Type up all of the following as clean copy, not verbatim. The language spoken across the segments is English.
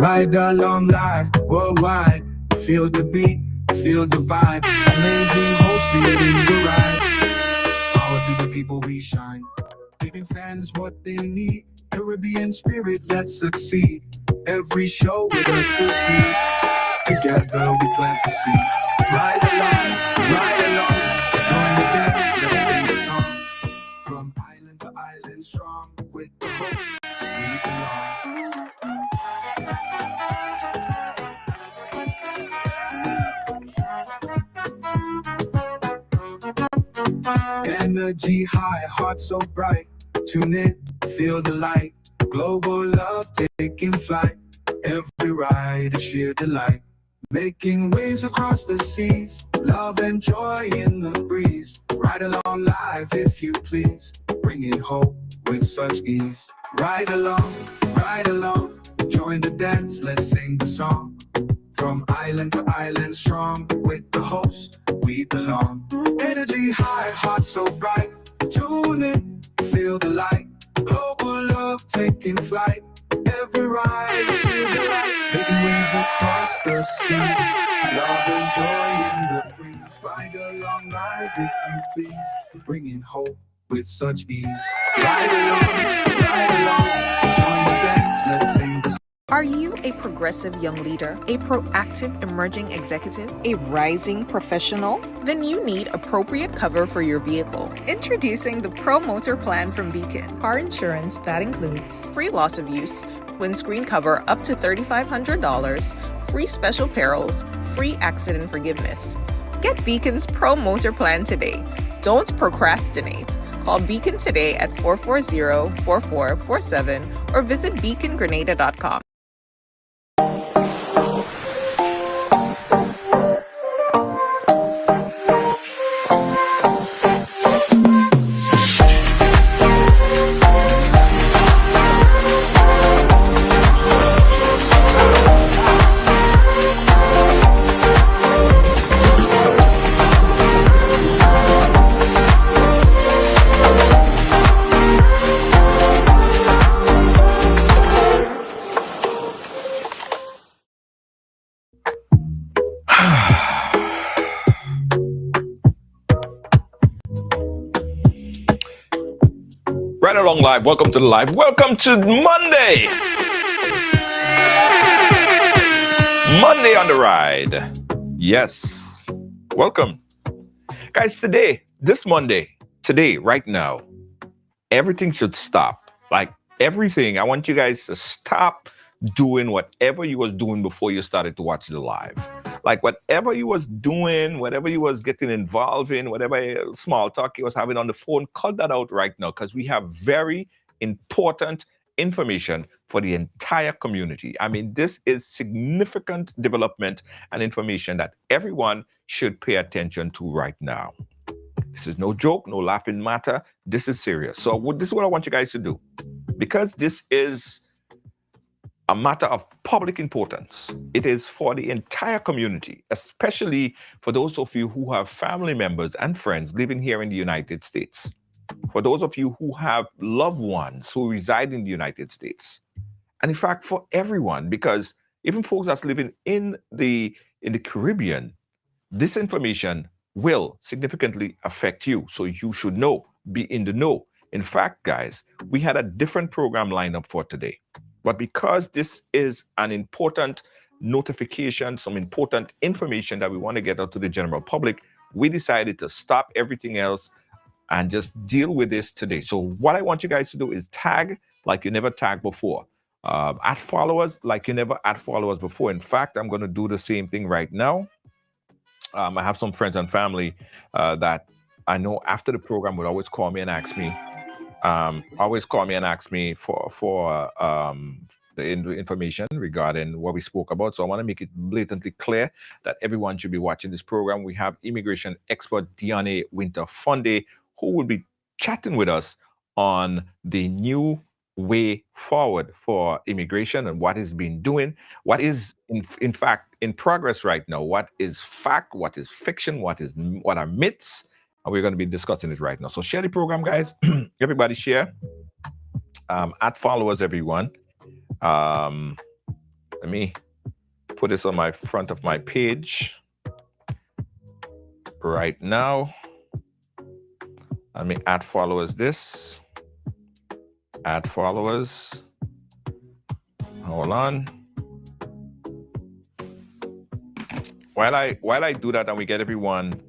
Ride along live, worldwide. Feel the beat, feel the vibe. Amazing host leading the ride. Power to the people we shine. Giving fans what they need. Caribbean spirit, let's succeed. Every show with a good beat. Together we plant the seed. Ride along, join the dance, let's sing the song. From island to island, strong with the host, we belong. Energy high, heart so bright. Tune in, feel the light. Global love taking flight. Every ride a sheer delight. Making waves across the seas. Love and joy in the breeze. Ride along live if you please. Bringing hope with such ease. Ride along, join the dance, let's sing the song. From island to island, strong with the host, we belong. Energy high, heart so bright. Tune in, feel the light. Global love taking flight. Every ride is sheer delight. Making waves across the seas. Love and joy in the breeze. Ride along live if you please. Bringing hope with such ease. Ride along, join the dance, let's sing the song. Are you a progressive young leader, a proactive emerging executive, a rising professional? Then you need appropriate cover for your vehicle. Introducing the Pro Motor Plan from Beacon. Car insurance that includes free loss of use, windscreen cover up to $3,500, free special perils, free accident forgiveness. Get Beacon's Pro Motor Plan today. Don't procrastinate. Call Beacon today at 440-4447 or visit beacongrenada.com. Right along live. Welcome to the live. Welcome to Monday. Monday on the ride. Yes. Welcome. Guys, this Monday, right now, everything should stop. Like everything. I want you guys to stop doing whatever you was doing before you started to watch the live. Like whatever you was doing, whatever you was getting involved in, whatever small talk you was having on the phone, cut that out right now because we have very important information for the entire community. I mean, this is significant development and information that everyone should pay attention to right now. This is no joke, no laughing matter. This is serious. So this is what I want you guys to do. Because this is a matter of public importance. It is for the entire community, especially for those of you who have family members and friends living here in the United States. For those of you who have loved ones who reside in the United States. And in fact, for everyone, because even folks that's living in the Caribbean, this information will significantly affect you. So you should know, be in the know. In fact, guys, we had a different program lined up for today. But because this is an important notification, some important information that we want to get out to the general public, we decided to stop everything else and just deal with this today. So what I want you guys to do is tag like you never tagged before. Add followers like you never add followers before. In fact, I'm going to do the same thing right now. I have some friends and family that I know after the program would always call me and ask me, for the information regarding what we spoke about. So I want to make it blatantly clear that everyone should be watching this program. We have immigration expert Diane Winter-Funde, who will be chatting with us on the new way forward for immigration and what is being doing, what is in fact in progress right now, what is fact, what is fiction, what are myths. And we're going to be discussing it right now. So share the program, guys. Everybody share. Add followers, everyone. Let me put this on my front of my page right now. Let me add followers this. Add followers. Hold on. While I do that and we get everyone,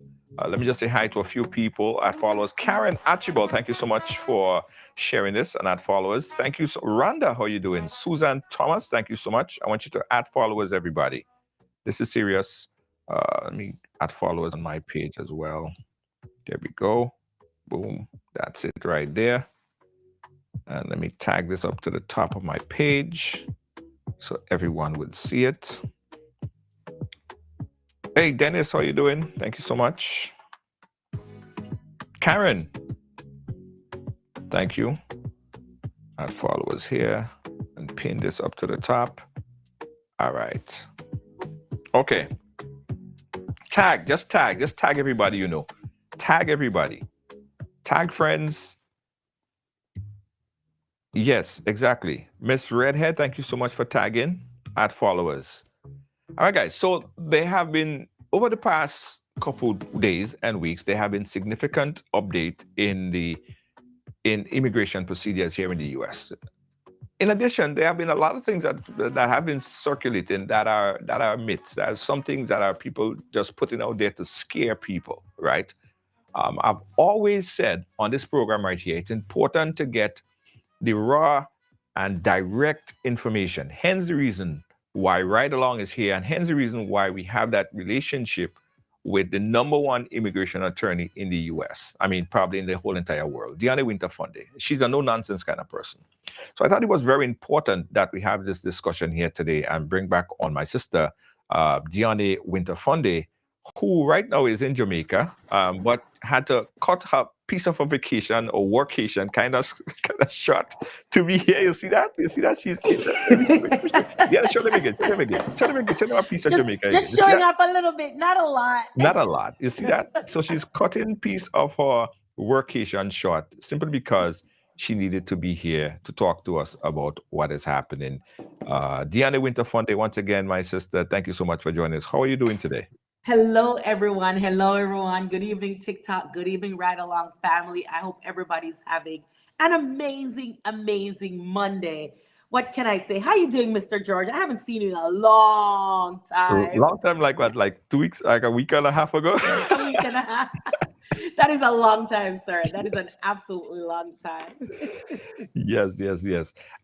let me just say hi to a few people. Add followers. Karen Archibald, thank you so much for sharing this and add followers. Thank you. Rhonda, how you doing? Susan Thomas, thank you so much. I want you to add followers, everybody. This is serious. Let me add followers on my page as well. There we go. Boom. That's it right there. And let me tag this up to the top of my page so everyone would see it. Hey, Dennis, how you doing? Thank you so much. Karen, thank you. Add followers here and pin this up to the top. All right. Okay. Just tag everybody you know. Tag everybody. Tag friends. Yes, exactly. Miss Redhead, thank you so much for tagging. Add followers. All right, guys. So there have been, over the past couple days and weeks, there have been significant update in immigration procedures here in the U.S. In addition, there have been a lot of things that have been circulating that are myths. There are some things that are people just putting out there to scare people, right? I've always said on this program right here, it's important to get the raw and direct information. Hence the reason why Ride Along is here, and hence the reason why we have that relationship with the number one immigration attorney in the US. I mean, probably in the whole entire world, Deanna Winterfunde. She's a no-nonsense kind of person. So I thought it was very important that we have this discussion here today and bring back on my sister, Deanna Winterfunde, who right now is in Jamaica, but had to cut her piece of a vacation or workation kind of short to be here. You see that? She's yeah. Show them again. Show them a piece of Jamaica. Just showing up a little bit, not a lot. Not a lot. You see that? So she's cutting piece of her workation short simply because she needed to be here to talk to us about what is happening. Deanna Winterfunde, once again, my sister, thank you so much for joining us. How are you doing today? Hello, everyone. Good evening, TikTok. Good evening, Ride Along family. I hope everybody's having an amazing, amazing Monday. What can I say? How you doing, Mr. George? I haven't seen you in a long time. Long time, like what? Like 2 weeks, like a week and a half ago? A week and a half. That is a long time, sir. That is an absolutely long time. Yes.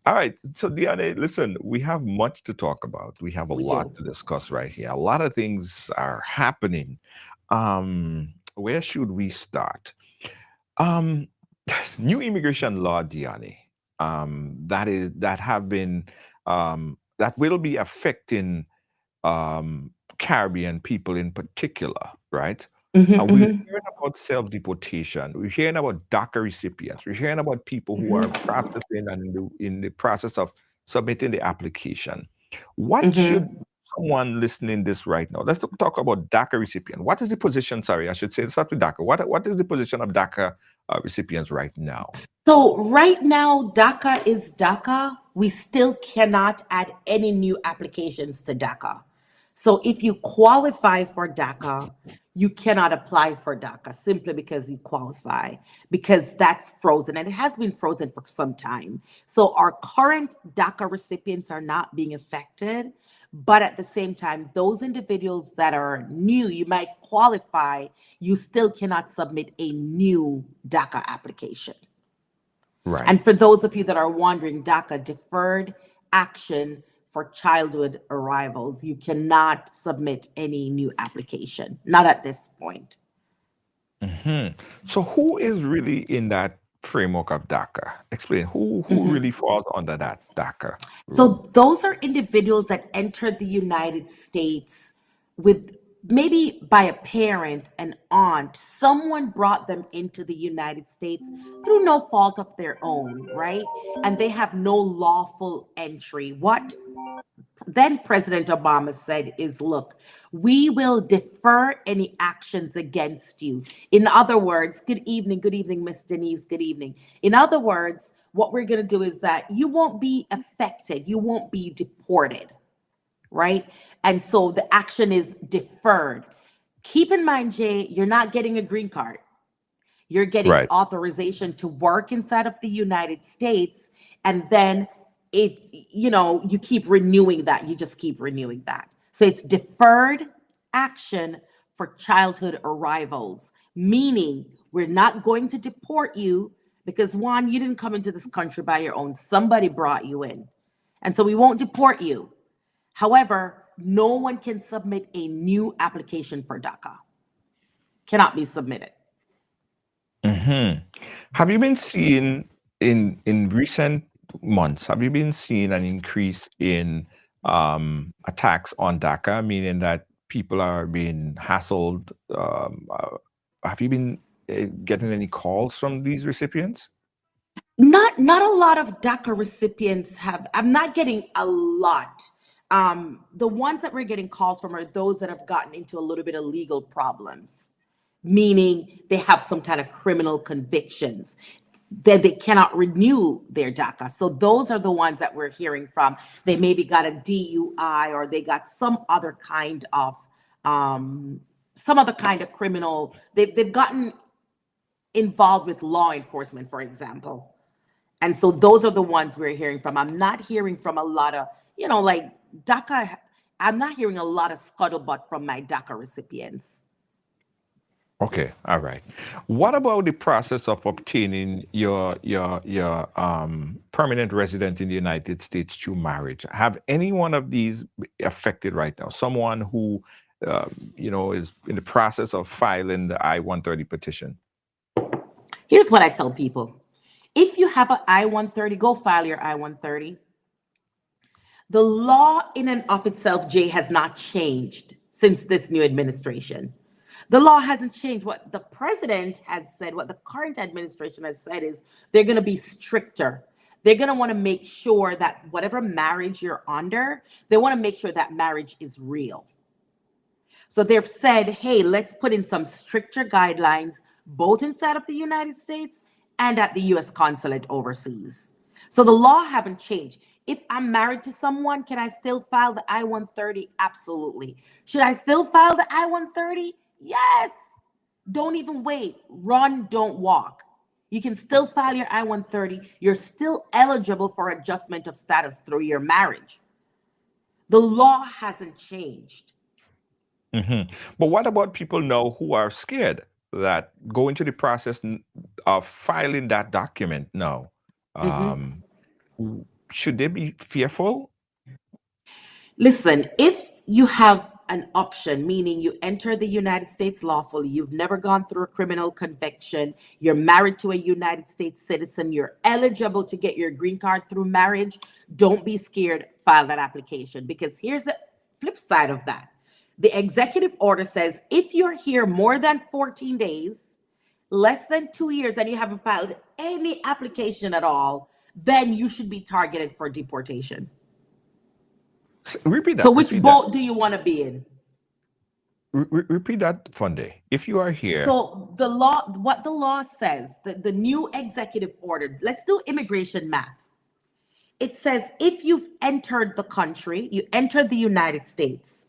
All right. So, Deanna, listen, we have much to talk about. We have a lot to discuss right here. A lot of things are happening. Where should we start? New immigration law, Deanna, that will be affecting Caribbean people in particular, right? And we're hearing about self-deportation. We're hearing about DACA recipients. We're hearing about people who are processing and in the process of submitting the application. What should someone listening this right now? Let's talk about DACA recipient. What is the position? Sorry, I should say start with DACA. What is the position of DACA recipients right now? So right now, DACA is DACA. We still cannot add any new applications to DACA. So if you qualify for DACA, you cannot apply for DACA simply because you qualify, because that's frozen and it has been frozen for some time. So our current DACA recipients are not being affected, but at the same time, those individuals that are new, you might qualify, you still cannot submit a new DACA application. Right. And for those of you that are wondering, DACA, Deferred Action for Childhood Arrivals, you cannot submit any new application, not at this point. So who is really in that framework of DACA? Explain who really falls under that DACA. So those are individuals that entered the United States with maybe by a parent, an aunt, someone brought them into the United States through no fault of their own, right? And they have no lawful entry. What then President Obama said is, look, we will defer any actions against you. In other words, good evening, Miss Denise, good evening. In other words, what we're going to do is that you won't be affected. You won't be deported. right? And so the action is deferred. Keep in mind, Jay, you're not getting a green card. You're getting Right. authorization to work inside of the United States, and then you keep renewing that. You just keep renewing that. So it's deferred action for childhood arrivals, meaning we're not going to deport you because one, you didn't come into this country by your own, somebody brought you in. And so we won't deport you. However, no one can submit a new application for DACA. Cannot be submitted. Hmm. Have you been seeing in recent months, have you been seeing an increase in attacks on DACA, meaning that people are being hassled? Have you been getting any calls from these recipients? Not a lot of DACA recipients have. I'm not getting a lot. The ones that we're getting calls from are those that have gotten into a little bit of legal problems, meaning they have some kind of criminal convictions that they cannot renew their DACA. So those are the ones that we're hearing from. They maybe got a DUI or they got some other kind of criminal. They've gotten involved with law enforcement, for example. And so those are the ones we're hearing from. I'm not hearing from a lot of, like DACA. I'm not hearing a lot of scuttlebutt from my DACA recipients. Okay, all right. What about the process of obtaining your permanent resident in the United States through marriage? Have any one of these affected right now? Someone who is in the process of filing the I-130 petition. Here's what I tell people. If you have an I-130, go file your I-130. The law in and of itself, Jay, has not changed since this new administration. The law hasn't changed. What the president has said, what the current administration has said is they're going to be stricter. They're going to want to make sure that whatever marriage you're under, they want to make sure that marriage is real. So they've said, hey, let's put in some stricter guidelines, both inside of the United States and at the US consulate overseas. So the law haven't changed. If I'm married to someone, can I still file the I-130? Absolutely. Should I still file the I-130? Yes. Don't even wait. Run, don't walk. You can still file your I-130. You're still eligible for adjustment of status through your marriage. The law hasn't changed. But what about people now who are scared that go into the process of filing that document now? Mhm. Um, should they be fearful? Listen, if you have an option, meaning you enter the United States lawfully, you've never gone through a criminal conviction, you're married to a United States citizen, you're eligible to get your green card through marriage, don't be scared, file that application. Because here's the flip side of that. The executive order says if you're here more than 14 days, less than 2 years, and you haven't filed any application at all, then you should be targeted for deportation. Repeat So that. which Repeat that. boat do you want to be in? Repeat that, Funde. If you are here, So the law, what the law says, the new executive order, let's do immigration math. It says if you've entered the country, you entered the United States,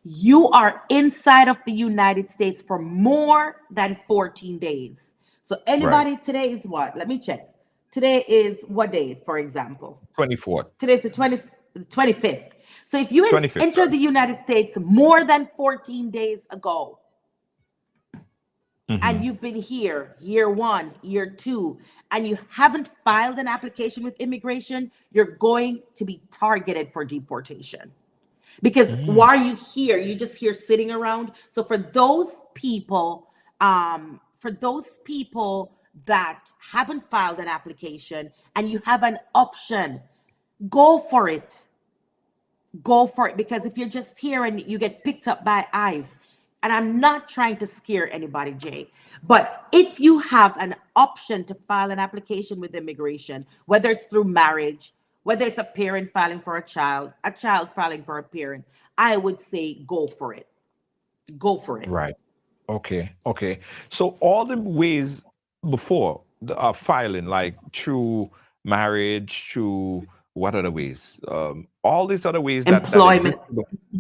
you are inside of the United States for more than 14 days. So right? anybody, today is what? Let me check. Today is what day, for example? 24th, Today's the 25th. So if you 25th. entered Sorry. the United States more than 14 days ago, and Hmm. you've been here year one, year two, and you haven't filed an application with immigration, you're going to be targeted for deportation. Because Hmm. why are you here? You just here sitting around. So for those people that haven't filed an application and you have an option, go for it. Go for it, because if you're just here and you get picked up by ICE, and I'm not trying to scare anybody, Jay, but if you have an option to file an application with immigration, whether it's through marriage, whether it's a parent filing for a child filing for a parent, I would say go for it. Go for it. Right. Okay. Okay. So all the ways before the filing, like through marriage, through what other ways? All these other ways that exist, Employment.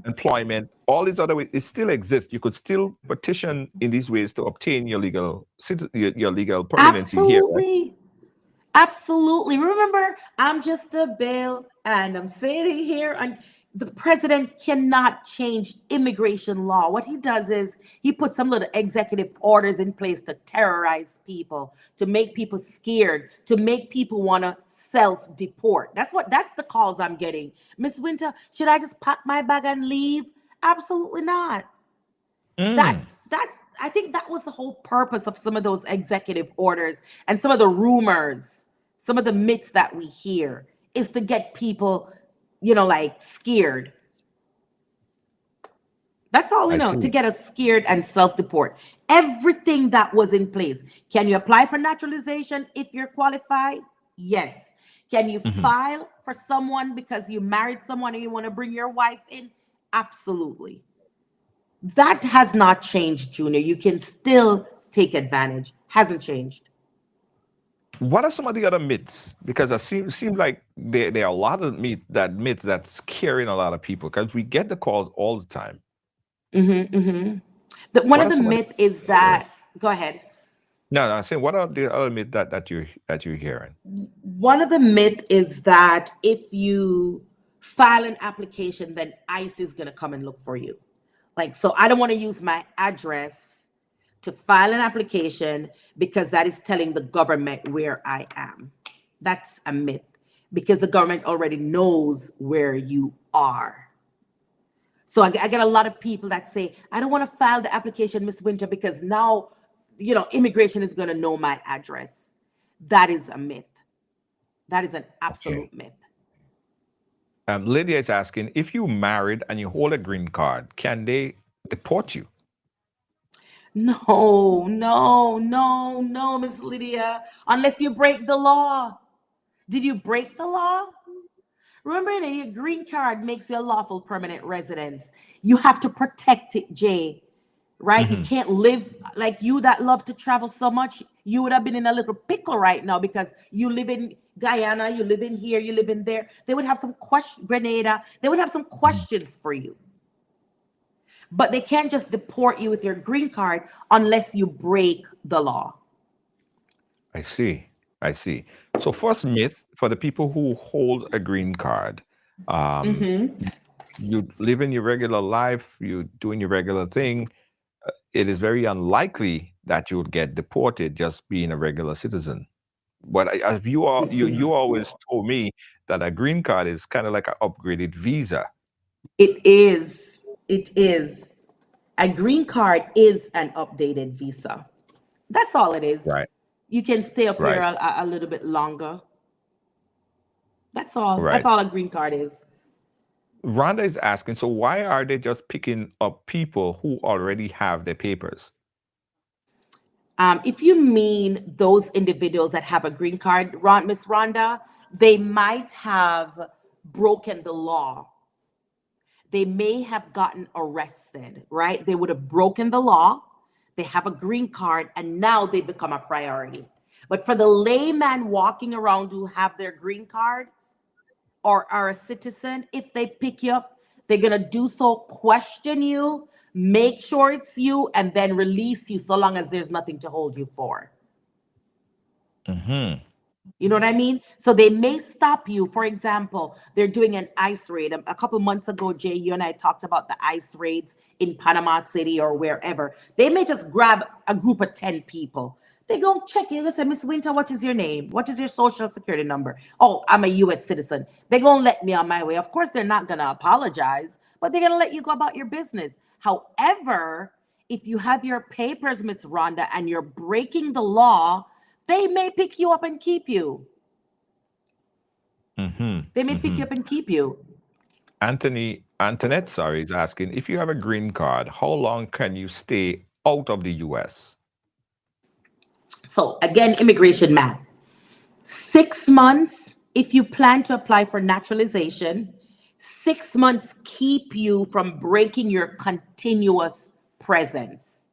employment, all these other ways, it still exists. You could still petition in these ways to obtain your legal your legal permanency here, right? Absolutely. Absolutely. Remember, I'm just a bill and I'm sitting here, and the president cannot change immigration law. What he does is he puts some little executive orders in place to terrorize people, to make people scared, to make people want to self-deport. That's the calls I'm getting. Miss Winter, should I just pack my bag and leave? Absolutely not. Mm, That's I think that was the whole purpose of some of those executive orders and some of the rumors, some of the myths that we hear, is to get people, like scared. That's all, I to see. get us scared and self-deport. Everything that was in place. Can you apply for naturalization if you're qualified? Yes. Can you Mhm. file for someone because you married someone and you want to bring your wife in? Absolutely. That has not changed, Junior. You can still take advantage. Hasn't changed. What are some of the other myths? Because it seems like there are a lot of myths that's scaring a lot of people. Because we get the calls all the time. One What of are the some of myth is the that, go ahead. no, no, I'm saying what are the other myths that you're hearing? One of the myth is that if you file an application, then ICE is going to come and look for you. Like, so I don't want to use my address to file an application because that is telling the government where I am. That's a myth because the government already knows where you are. So I get a lot of people that say, I don't want to file the application, Miss Winter, because now, immigration is going to know my address. That is a myth. That is an Okay. absolute myth. Lydia is asking if you married and you hold a green card, can they deport you? No, no, no, no, Miss Lydia, unless you break the law. Did you break the law? Remember that your green card makes you a lawful permanent residence. You have to protect it, Jay. Right? You Hmm. can't live like you that love to travel so much. You would have been in a little pickle right now because you live in Guyana, you live in here, you live in there. They would have some Grenada. They would have some questions for you. But they can't just deport you with your green card unless you break the law. I see. I see. So first myth for the people who hold a green card, um, you living your regular life, you doing your regular thing. It is very unlikely that you would get deported just being a regular citizen. But as you always told me that a green card is kind of like an upgraded visa, It is. It is. A green card is an updated visa. That's all it is. right? You can stay up here Right. a little bit longer. That's all. That's Right. all a green card is. Rhonda is asking, so why are they just picking up people who already have their papers? If you mean those individuals that have a green card, Miss Rhonda, they might have broken the law. They may have gotten arrested, right? They would have broken the law. They have a green card, and now they become a priority. But for the layman walking around who have their green card, or are a citizen, if they pick you up, they're going to do so, question you, make sure it's you, and then release you so long as there's nothing to hold you for. Hmm. You know what I mean? So they may stop you. For example, they're doing an ICE raid. A couple months ago, Jay, you and I talked about the ICE raids in Panama City or wherever. They may just grab a group of 10 people. They go check you. They say, Miss Winter, what is your name? What is your social security number? Oh, I'm a US citizen. They're going to let me on my way. Of course, they're not going to apologize, but they're going to let you go about your business. However, if you have your papers, Miss Rhonda, and you're breaking the law, they may pick you up and keep you. Hmm. They may pick Hmm. you up and keep you. Antoinette, sorry, is asking if you have a green card, how long can you stay out of the US? So again, immigration math. 6 months if you plan to apply for naturalization. 6 months keep you from breaking your continuous presence.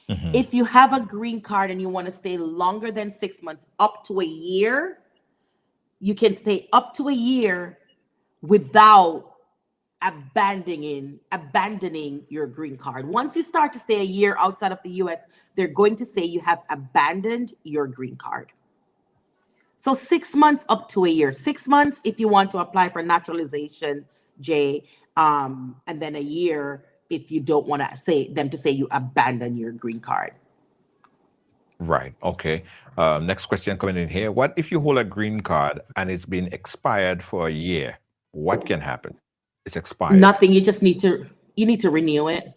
Hmm. If you have a green card and you want to stay longer than 6 months, up to a year, You can stay up to a year without abandoning your green card. Once you start to stay a year outside of the US, they're going to say you have abandoned your green card. So 6 months up to a year. 6 months if you want to apply for naturalization, Jay, and then a year if you don't want to say you abandon your green card. Right. Okay. Next question coming in here. What if you hold a green card and it's been expired for a year? What can happen? It's expired. Nothing. You need to renew it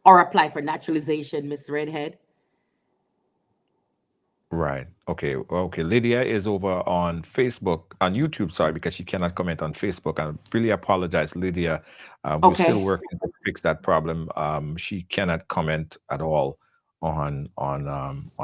or apply for naturalization, Miss Redhead. Right. Okay. Okay. Lydia is over on Facebook, on YouTube, sorry, because she cannot comment on Facebook. I really apologize, Lydia. We're still Okay. working to fix that problem. She cannot comment at all on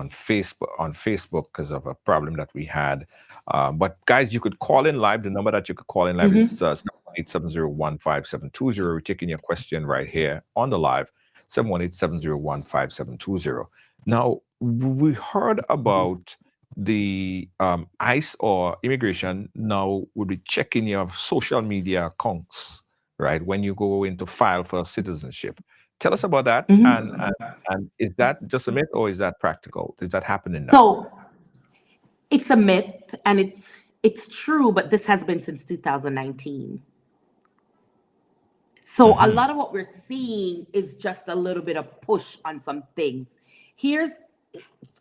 Facebook because of a problem that we had. But guys, you could call in live. The number that you could call in live is Mm-hmm. 718-701-5720. We're taking your question right here on the live. 718-701-5720. Now, we heard about the ICE or immigration now would be checking your social media accounts, right? When you go in to file for citizenship. Tell us about that. And is that just a myth or is that practical? Is that happening now? So it's a myth and it's true, but this has been since 2019. So a Hmm. lot of what we're seeing is just a little bit of push on some things. Here's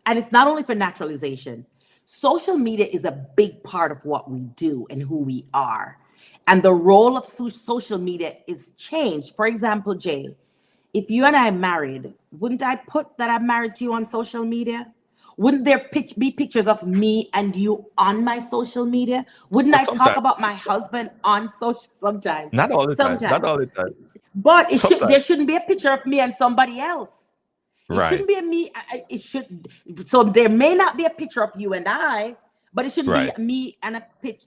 and it's not only for naturalization. Social media is a big part of what we do and who we are. And the role of social media is changed. For example, Jay, if you and I married, wouldn't I put that I'm married to you on social media? Wouldn't there be pictures of me and you on my social media? Wouldn't Well, I talk sometimes, about my husband on social sometimes? not all the time, not Sometimes. all the time. But Sometimes, there shouldn't be a picture of me and somebody else. It right, shouldn't be a me. It should. So there may not be a picture of you and I, but it shouldn't be right,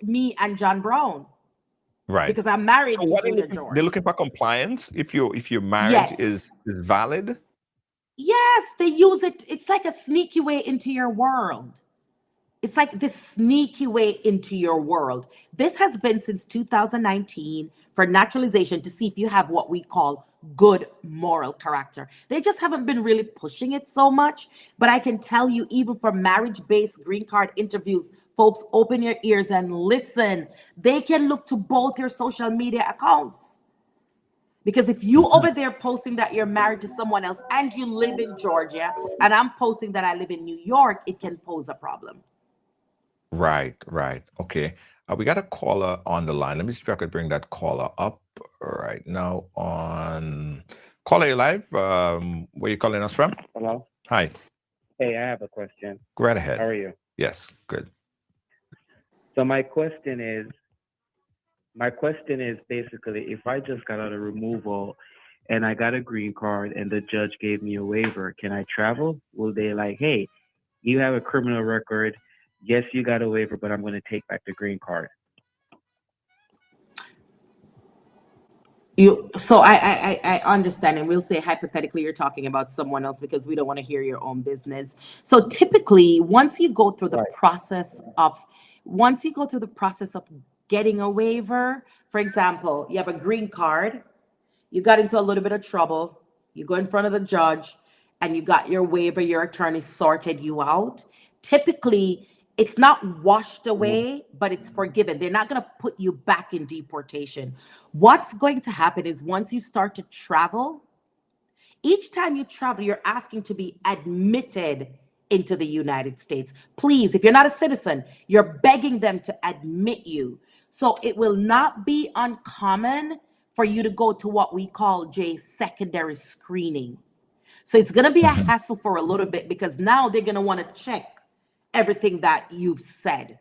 me and John Brown right. because I'm So married to what Junior they're George. looking for compliance if your marriage Yes. is valid. Yes, they use it. It's like a sneaky way into your world. It's like this sneaky way into your world. This has been since 2019 for naturalization to see if you have what we call good moral character. They just haven't been really pushing it so much. But I can tell you, even for marriage based green card interviews, folks, open your ears and listen. They can look to both your social media accounts. Because if you Mhm. over there posting that you're married to someone else and you live in Georgia, and I'm posting that I live in New York, it can pose a problem. Right, right. Okay. We got a caller on the line. Let me see if I could bring that caller up right now on caller you live. Where you calling us from? Hello. Hi. Hey, I have a question. Go right How ahead. are you? Yes, good. So my question is basically, if I just got out of removal and I got a green card and the judge gave me a waiver, can I travel? Will they like, hey, you have a criminal record. Yes, you got a waiver, but I'm going to take back the green card. So I understand, and we'll say hypothetically you're talking about someone else because we don't want to hear your own business. So typically, Right. once you go through the process of getting a waiver, for example, you have a green card, you got into a little bit of trouble, you go in front of the judge, and you got your waiver, your attorney sorted you out. Typically, it's not washed Mhm. away, but it's forgiven. They're not going to put you back in deportation. What's going to happen is once you start to travel, each time you travel, you're asking to be admitted into the United States. Please, if you're not a citizen, you're begging them to admit you. So it will not be uncommon for you to go to what we call secondary screening. So it's going to be a Mhm. hassle for a little bit because now they're going to want to check everything that you've said.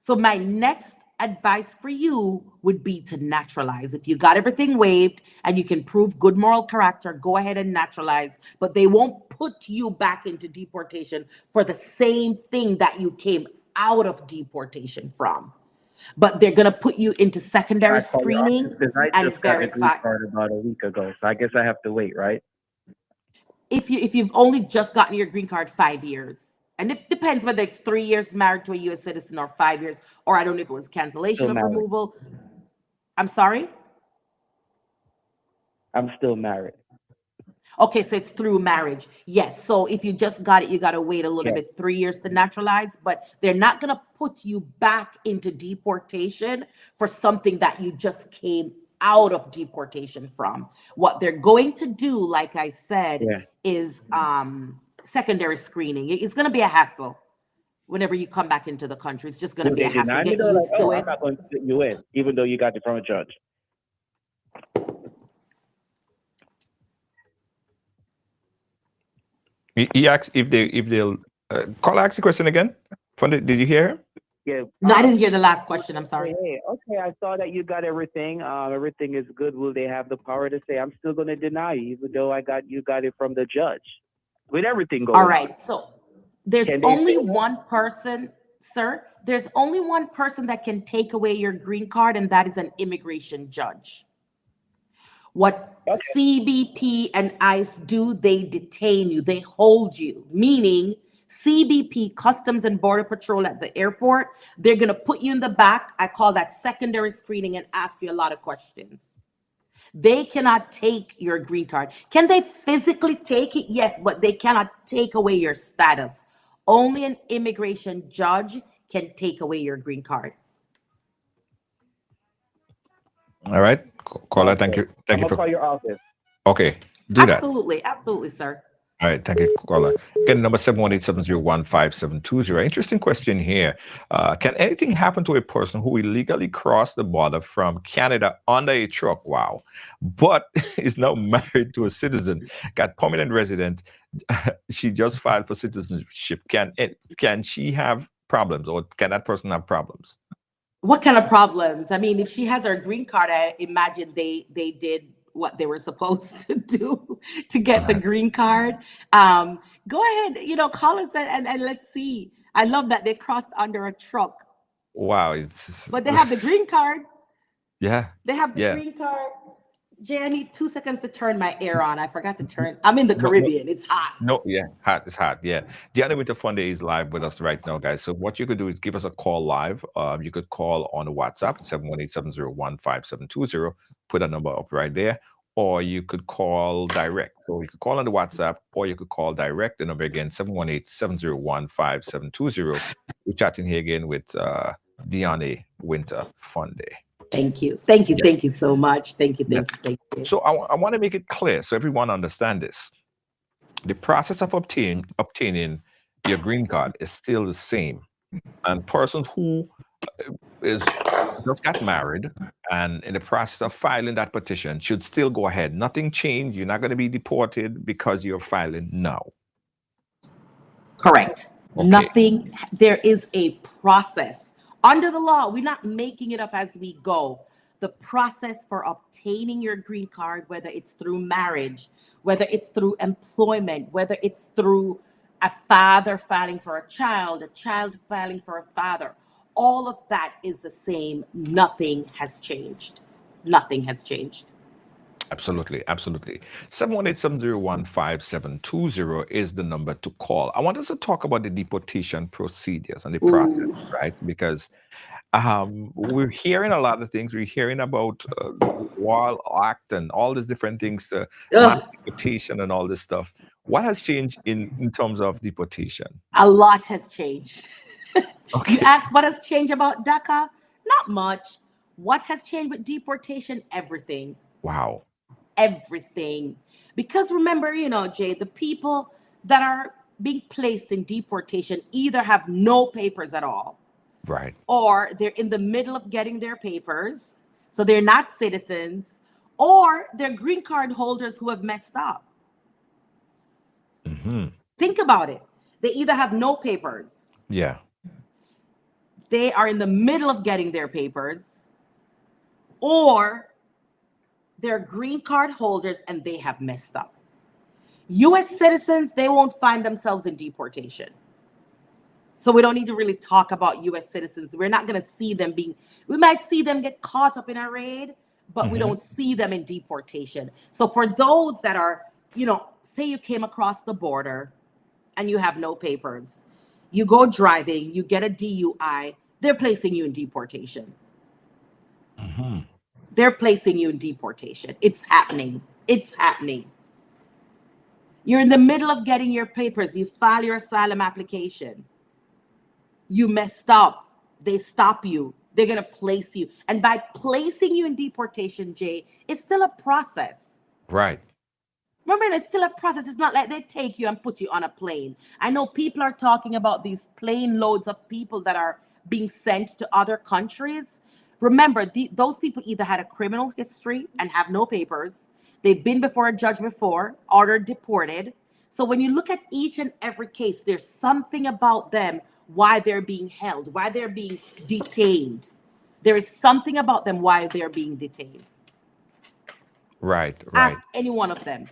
So my next advice for you would be to naturalize. If you got everything waived and you can prove good moral character, go ahead and naturalize, but they won't put you back into deportation for the same thing that you came out of deportation from. But they're going to put you into secondary I call your office screening because I and just got a green verify. card about a week ago. So I guess I have to wait, right? If you've only just gotten your green card 5 years, And it depends whether it's 3 years married to a U.S. citizen or 5 years, or I don't know if it was cancellation Still of married. removal. I'm sorry? I'm still married. Okay, so it's through marriage. Yes. So if you just got it, you got to wait a little Yeah. bit, 3 years to naturalize, but they're not going to put you back into deportation for something that you just came out of deportation from. What they're going to do, like I said, Yeah. is secondary screening. It's going to be a hassle whenever you come back into the country. It's just going to Will be a they hassle. deny me Get though? Like, used to I'm it. not going to put you in, even though you got it from a judge. He asked if they'll call. Ask the question again. Did you hear him? Yeah. No, I didn't hear the last question. I'm sorry. Hey, okay, I saw that you got everything. Everything is good. Will they have the power to say, I'm still going to deny you, even though you got it from the judge? With everything going All on. right. So there's Can they only say that? one person, sir. There's only one person that can take away your green card, and that is an immigration judge. What Okay. CBP and ICE do, they detain you, they hold you, meaning CBP, Customs and Border Patrol at the airport, they're going to put you in the back. I call that secondary screening and ask you a lot of questions. They cannot take your green card. Can they physically take it? Yes, but they cannot take away your status. Only an immigration judge can take away your green card. All right, caller. Thank Okay. you. Thank I'm you going to for. call your office. Okay, do that. Absolutely, absolutely, sir. All right, thank you, caller. Again, number 718-701-5720. Interesting question here. Can anything happen to a person who illegally crossed the border from Canada under a truck? Wow. But is now married to a citizen, got permanent resident. She just filed for citizenship. Can she have problems, or can that person have problems? What kind of problems? I mean, if she has her green card, I imagine they did what they were supposed to do to get the Right. green card. Go ahead, call us and let's see. I love that they crossed under a truck, Wow, it's but they have the green card. yeah, They have the yeah. green card. Jay, I need 2 seconds to turn my air on. I forgot to turn. I'm in the No, no, Caribbean. It's hot. no, yeah, hot. It's hot. Yeah, Gianna Winter Fun Day is live with us right now, guys. So what you could do is give us a call live. You could call on WhatsApp 718-701-5720. Put a number up right there, or you could call direct. So you could call on the WhatsApp, or you could call direct. The number again 718-701-5720. We're chatting here again with Deanna Winter Fun Day. Thank you. Thank you. Yes, Thank you so much. Thank you. yes. Thank you. Thank you. So I want to make it clear so everyone understand this. The process of obtaining your green card is still the same, and persons who is just got married and in the process of filing that petition should still go ahead. Nothing changed. You're not going to be deported because you're filing now. Correct. Okay. Nothing, there is a process. Under the law, we're not making it up as we go. The process for obtaining your green card, whether it's through marriage, whether it's through employment, whether it's through a father filing for a child filing for a father, all of that is the same. Nothing has changed. Nothing has changed. Absolutely, absolutely. 718-701-5720 is the number to call. I want us to talk about the deportation procedures and the process, Ooh. right? Because we're hearing a lot of things. We're hearing about the Wall Act and all these different things, mass Ugh, deportation and all this stuff. What has changed in terms of deportation? a lot has changed. You Okay. asked what has changed about DACA? Not much. What has changed with deportation? Everything. Wow. Everything. Because remember, Jay, the people that are being placed in deportation either have no papers at all, Right. or they're in the middle of getting their papers, so they're not citizens, or they're green card holders who have messed up. Hmm. Think about it. They either have no papers, Yeah. they are in the middle of getting their papers, or they're green card holders and they have messed up. US citizens, they won't find themselves in deportation. So we don't need to really talk about US citizens. We're not going to see them we might see them get caught up in a raid, but we Hmm. don't see them in deportation. So for those that are, say you came across the border and you have no papers, You go driving, you get a DUI, they're placing you in deportation. Hmm. They're placing you in deportation. It's happening. It's happening. You're in the middle of getting your papers. You file your asylum application. You messed up. They stop you. They're going to place you. And by placing you in deportation, Jay, it's still a process. Right. Remember, it's still a process. It's not like they take you and put you on a plane. I know people are talking about these plane loads of people that are being sent to other countries. Remember, those people either had a criminal history and have no papers, they've been before a judge before, ordered deported. So when you look at each and every case, there's something about them why they're being held, why they're being detained. There is something about them why they're being detained. Right. Ask Right. any one of them.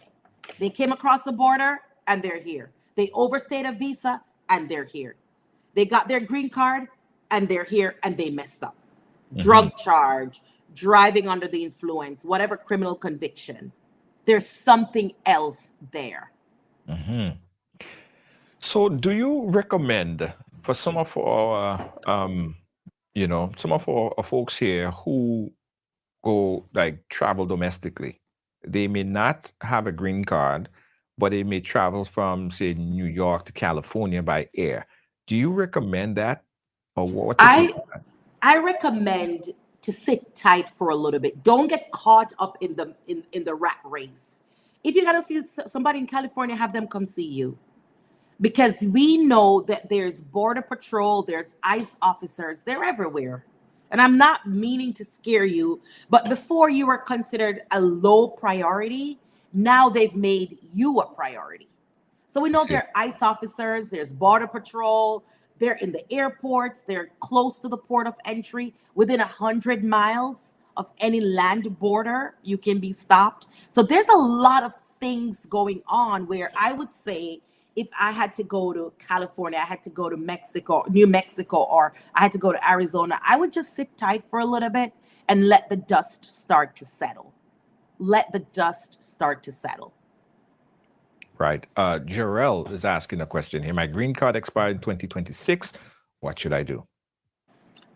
They came across the border and they're here. They overstayed a visa and they're here. They got their green card and they're here and they messed up. Hmm. Drug charge, driving under the influence, whatever criminal conviction. There's something else there. Hmm. So, do you recommend for some of our, some of our folks here who go like travel domestically, they may not have a green card, but they may travel from, say, New York to California by air. Do you recommend that, or what's your take I on that? I recommend to sit tight for a little bit. Don't get caught up in the rat race. If you gotta see somebody in California, have them come see you. Because we know that there's border patrol, there's ICE officers, they're everywhere. And I'm not meaning to scare you, but before you were considered a low priority, now they've made you a priority. So we I know see. there are ICE officers, there's border patrol, they're in the airports, they're close to the port of entry, within 100 miles of any land border, you can be stopped. So there's a lot of things going on where I would say if I had to go to California, I had to go to Mexico, New Mexico, or I had to go to Arizona, I would just sit tight for a little bit and let the dust start to settle. Let the dust start to settle. Right. Jarrell is asking a question here. My green card expired in 2026. What should I do?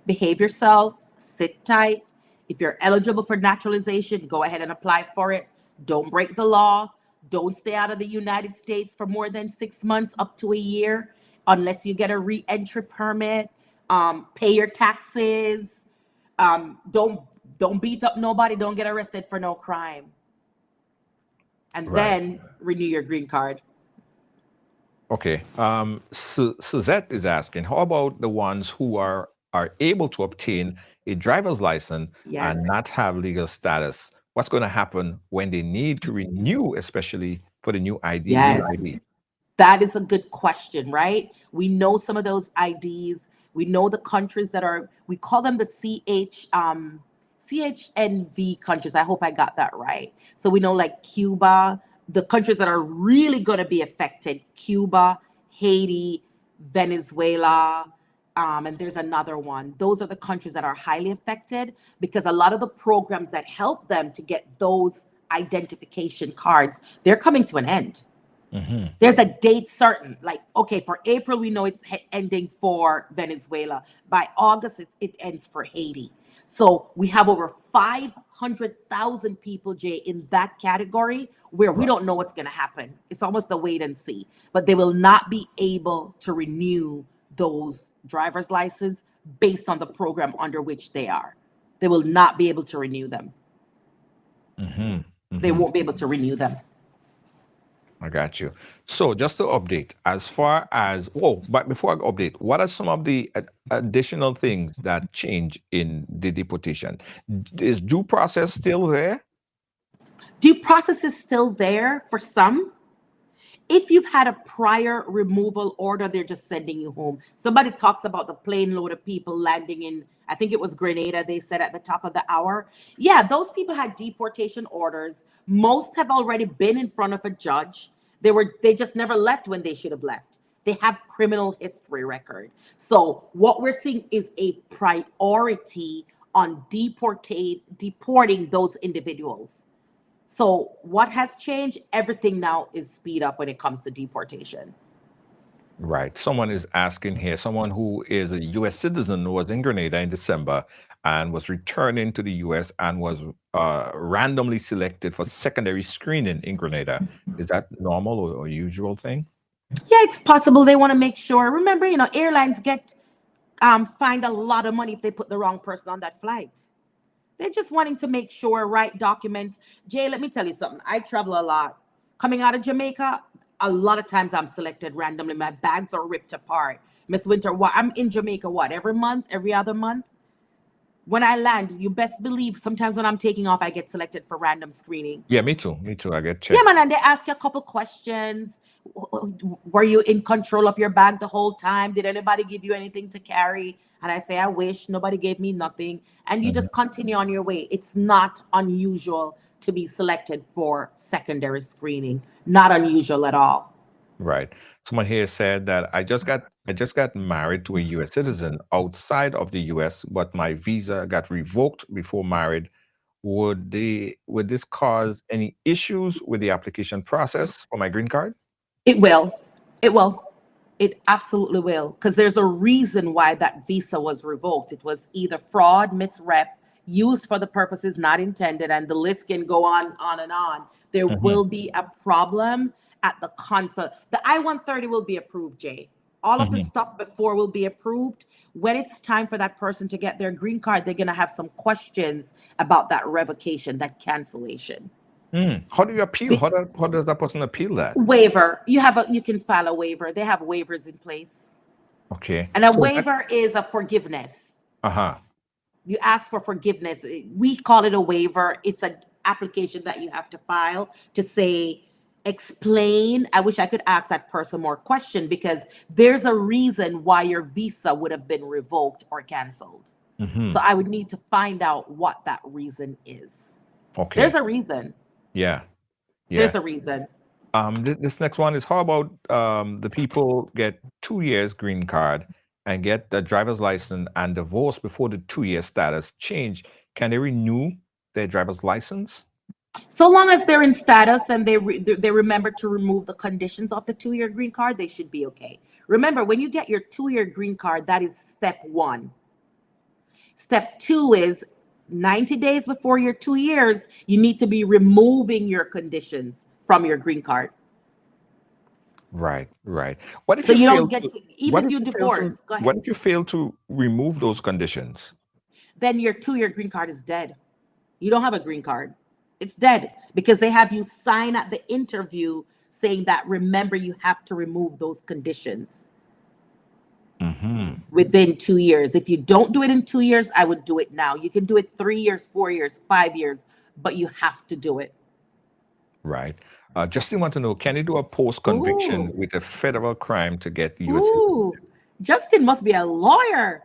Behave yourself, sit tight. If you're eligible for naturalization, go ahead and apply for it. Don't break the law. Don't stay out of the United States for more than 6 months up to a year unless you get a re-entry permit. Pay your taxes. Don't beat up nobody. Don't get arrested for no crime. And Right. then renew your green card. Okay. Suzette is asking, how about the ones who are able to obtain a driver's license and Yes. not have legal status? What's going to happen when they need to renew, especially for the new ID, legal Yes. ID? That is a good question, right? We know some of those IDs. We know the countries that are, we call them the CHNV countries. I hope I got that right. So we know like Cuba, the countries that are really going to be affected, Cuba, Haiti, Venezuela, and there's another one. Those are the countries that are highly affected because a lot of the programs that help them to get those identification cards, they're coming to an end. Hmm. There's a date certain. Like, okay, for April, we know it's ending for Venezuela. By August, it ends for Haiti. So we have over 500,000 people, Jay, in that category where we Right. don't know what's going to happen. It's almost a wait and see. But they will not be able to renew those driver's license based on the program under which they are. They will not be able to renew them. Hmm. They Hmm. won't be able to renew them. I got you. So just to update, as far as, oh, but before I update, what are some of the additional things that change in the deportation? Is due process still there? Due process is still there for some. If you've had a prior removal order, they're just sending you home. Somebody talks about the plane load of people landing in, I think it was Grenada, they said at the top of the hour. Yeah, those people had deportation orders. Most have already been in front of a judge. They just never left when they should have left. They have criminal history record. So what we're seeing is a priority on deporting those individuals. So what has changed? Everything now is speed up when it comes to deportation. Right. Someone is asking here, someone who is a U.S. citizen who was in Grenada in December and was returning to the U.S. and was randomly selected for secondary screening in Grenada. Is that normal or usual thing? Yeah, it's possible they want to make sure. Remember, airlines get find a lot of money if they put the wrong person on that flight. They're just wanting to make sure, right documents. Jay, let me tell you something. I travel a lot. Coming out of Jamaica, a lot of times I'm selected randomly. My bags are ripped apart. Miss Winter, what? I'm in Jamaica, what, every month, every other month? When I land, you best believe sometimes when I'm taking off, I get selected for random screening. Yeah, me too. Me too. I get Yeah, checked. man, and they ask you a couple questions. Were you in control of your bag the whole time? Did anybody give you anything to carry? And I say, I wish nobody gave me nothing. And you Mhm. just continue on your way. It's not unusual to be selected for secondary screening. Not unusual at all. Right. Someone here said that I just got married to a U.S. citizen outside of the U.S., but my visa got revoked before married. Would this cause any issues with the application process for my green card? It will. It will. It absolutely will. Because there's a reason why that visa was revoked. It was either fraud, misrep, used for the purposes not intended, and the list can go on and on. There Hmm. will be a problem at the consul. The I-130 will be approved, Jay. All of the Hmm. stuff before will be approved. When it's time for that person to get their green card, they're going to have some questions about that revocation, that cancellation. How do you appeal? Be- How does that person appeal that? Waiver. You can file a waiver. They have waivers in place. Okay. And a So that waiver is a forgiveness. uh-huh. You ask for forgiveness. We call it a waiver. It's an application that you have to file to say, explain. I wish I could ask that person more question because there's a reason why your visa would have been revoked or canceled. So Hmm. I would need to find out what that reason is. Okay. There's a reason. Yeah. Yeah. There's a reason. This next one is how about the people get 2 years green card and get the driver's license and divorce before the 2 year status change? Can they renew their driver's license? So long as they're in status and they remember to remove the conditions of the 2 year green card, they should be okay. Remember, when you get your 2 year green card, that is step one. Step two is 90 days before your 2 years, you need to be removing your conditions from your green card. Right, right. What if So you you fail don't get to to, even what if if you you fail to divorce, go what ahead, if you fail to remove those conditions? then your 2 year green card is dead. You don't have a green card. It's dead because they have you sign at the interview saying that remember you have to remove those conditions Hmm. within 2 years. If you don't do it in 2 years, I would do it now. You can do it 3 years, 4 years, 5 years, but you have to do it. Right. Justin want to know, can you do a post conviction Ooh, with a federal crime to get the US ooh. citizenship? Justin must be a lawyer.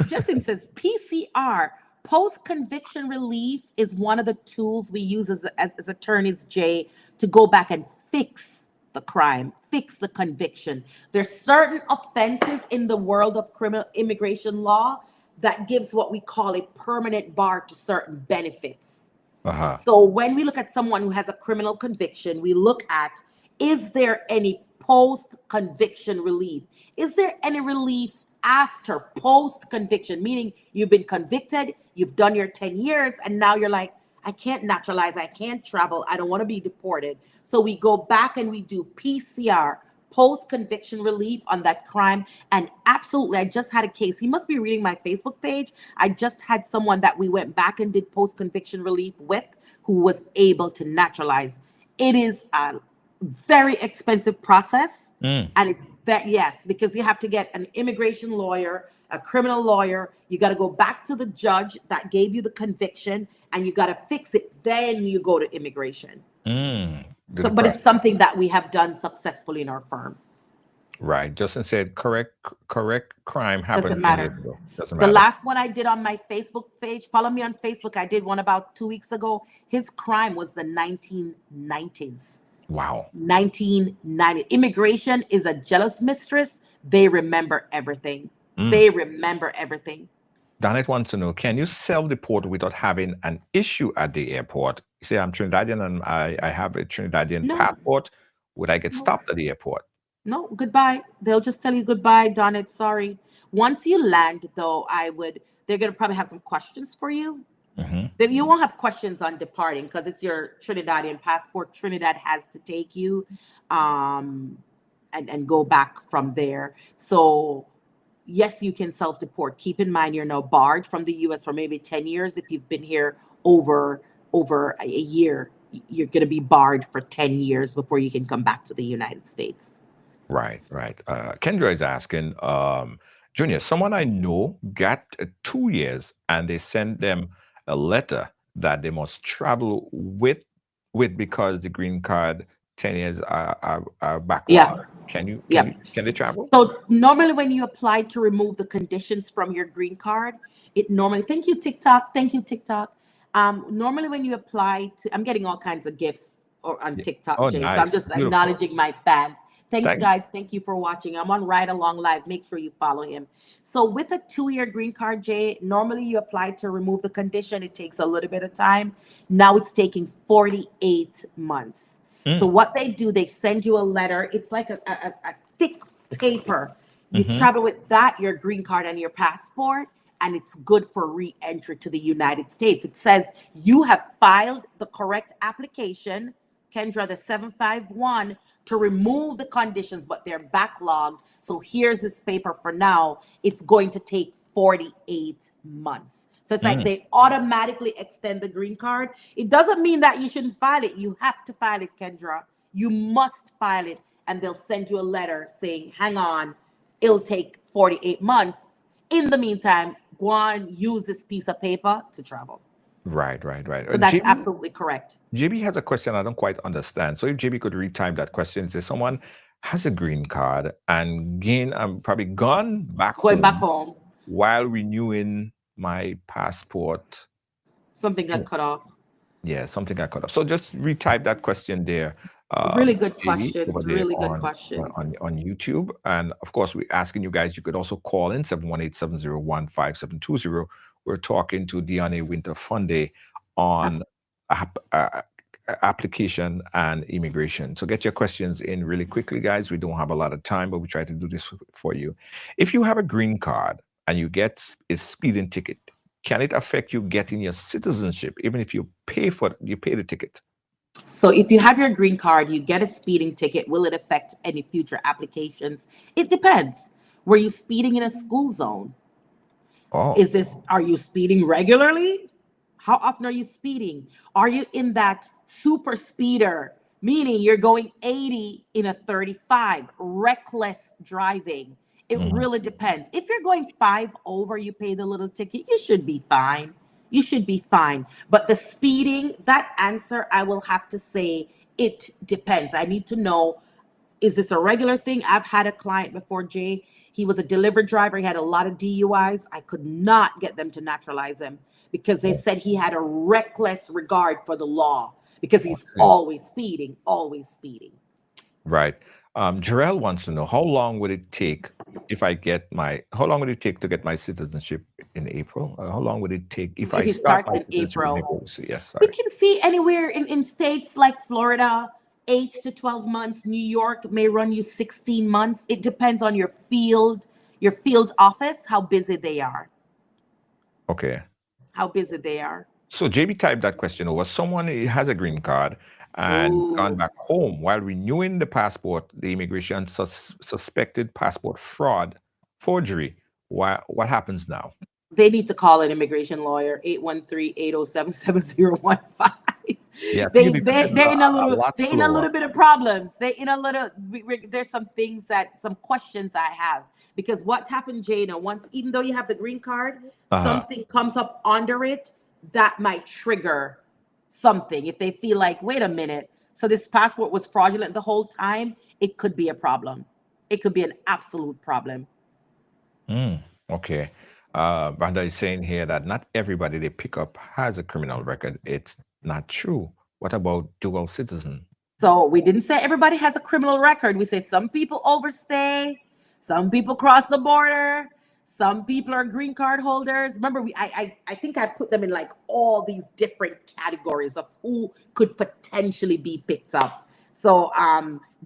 Justin says PCR, post conviction relief, is one of the tools we use as attorneys, Jay, to go back and fix the crime, fix the conviction. There's certain offenses in the world of criminal immigration law that gives what we call a permanent bar to certain benefits. Uh-huh. So when we look at someone who has a criminal conviction, we look at, is there any post conviction relief? Is there any relief after post conviction? Meaning you've been convicted, you've done your 10 years, and now you're like, I can't naturalize, I can't travel, I don't want to be deported. So we go back and we do PCR, post conviction relief on that crime. And absolutely, I just had a case. He must be reading my Facebook page. I just had someone that we went back and did post conviction relief with who was able to naturalize. It is a very expensive process. Mm. And it's that, yes, because you have to get an immigration lawyer, a criminal lawyer. You got to go back to the judge that gave you the conviction and you got to fix it. Then you go to immigration. Mm. Do So, the but it's process. something that we have done successfully in our firm. Right. Justin said correct crime Doesn't happened 10 years matter. ago. Doesn't The matter. last one I did on my Facebook page, follow me on Facebook. I did one about 2 weeks ago. His crime was the 1990s. Wow. 1990. Immigration is a jealous mistress. They remember everything. Mm. They remember everything. Danet wants to know, can you self-deport without having an issue at the airport? You say I'm Trinidadian and I have a Trinidadian No, passport. Would I get no. stopped at the airport? No, goodbye. They'll just tell you goodbye, Donnet. Sorry. Once you land, though, they're going to probably have some questions for you. Hmm. You won't have questions on departing because it's your Trinidadian passport. Trinidad has to take you um, and go back from there. So, yes, you can self deport. Keep in mind, you're now barred from the US for maybe 10 years. If you've been here over a year, you're going to be barred for 10 years before you can come back to the United States. Right, right. Kendra is asking, Junior, someone I know got 2 years and they sent them a letter that they must travel with because the green card 10 years are backlog. Yeah. Can Yeah. can they travel? So normally when you apply to remove the conditions from your green card, it normally, thank you, TikTok. Normally when you apply to, I'm getting all kinds of gifts or on Yeah. TikTok, Oh, Jay. So I'm nice. just Beautiful. acknowledging my fans. Thanks, Thank guys. Thank you for watching. I'm on Ride Along Live. Make sure you follow him. So with a 2-year green card, Jay, normally you apply to remove the condition. It takes a little bit of time. Now it's taking 48 months. So mm, what they do, they send you a letter. It's like a thick paper. You hmm. travel with that, your green card and your passport, and it's good for re-entry to the United States. It says you have filed the correct application, Kendra, the 751, to remove the conditions, but they're backlogged. So here's this paper for now. It's going to take 48 months. So it's like Mm, they automatically extend the green card. It doesn't mean that you shouldn't file it. You have to file it, Kendra. You must file it, and they'll send you a letter saying, hang on, it'll take 48 months. In the meantime, go on, use this piece of paper to travel. right, right, right. So that's absolutely correct. JB has a question I don't quite understand. So if JB could retype that question, say someone has a green card and gain, probably gone back Going back home home, while renewing my passport. something got cut off. Yeah, something I could have. So just retype that question there, Really good JB, over questions. there Really good on questions. YouTube. And of course, we're asking you guys, you could also call in 718-701-5720. We're talking to Diane Winter Funday on app, application and immigration. So get your questions in really quickly, guys. We don't have a lot of time, but we try to do this for you. If you have a green card and you get a speeding ticket, can it affect you getting your citizenship even if you pay the ticket? So if you have your green card, you get a speeding ticket. Will it affect any future applications? It depends. Were you speeding in a school zone? Oh. Are you speeding regularly? How often are you speeding? Are you in that super speeder, meaning you're going 80 in a 35, reckless driving? It Mhm. really depends. If you're going 5 over, you pay the little ticket, you should be fine. You should be fine. But the speeding, that answer, I will have to say, it depends. I need to know, is this a regular thing? I've had a client before, Jay. He was a delivery driver. He had a lot of DUIs. I could not get them to naturalize him because they said he had a reckless regard for the law because he's Okay. always speeding, always speeding. Right. Jarrell wants to know how long would it take how long would it take to get my citizenship in April? How long would it take if I If he start starts my in citizenship in April, April? So, yes, we sorry. can see anywhere in states like Florida, 8 to 12 months. New York may run you 16 months. It depends on your field office, how busy they are. Okay. How busy they are. So JB typed that question over. Someone has a green card and gone Ooh. back home while renewing the passport. The immigration suspected passport fraud, forgery. What happens now? They need to call an immigration lawyer, 813-807-7015. Yeah, I think you need to send a lot They're in a slower. little bit of problems. They in a little there's some questions I have because what happened, Jada, once even though you have the green card, Uh-huh. something comes up under it that might trigger something. If they feel like, wait a minute, so this passport was fraudulent the whole time, it could be a problem. It could be an absolute problem. Okay. Branda is saying here that not everybody they pick up has a criminal record. It's not true. What about dual citizen? So we didn't say everybody has a criminal record. We said some people overstay, some people cross the border, some people are green card holders. Remember, I think I put them in like all these different categories of who could potentially be picked up. So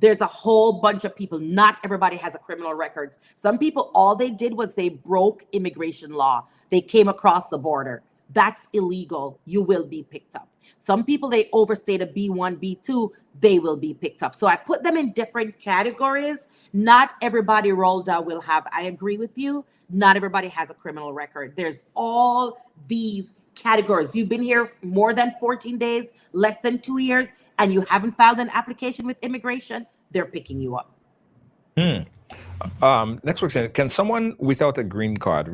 there's a whole bunch of people. Not everybody has a criminal records. Some people, all they did was they broke immigration law. They came across the border. That's illegal. You will be picked up. Some people, they overstayed a B1, B2, they will be picked up. So I put them in different categories. Not everybody rolled out will have, I agree with you, not everybody has a criminal record. There's all these categories. You've been here more than 14 days, less than 2 years, and you haven't filed an application with immigration, they're picking you up. Next question: can someone without a green card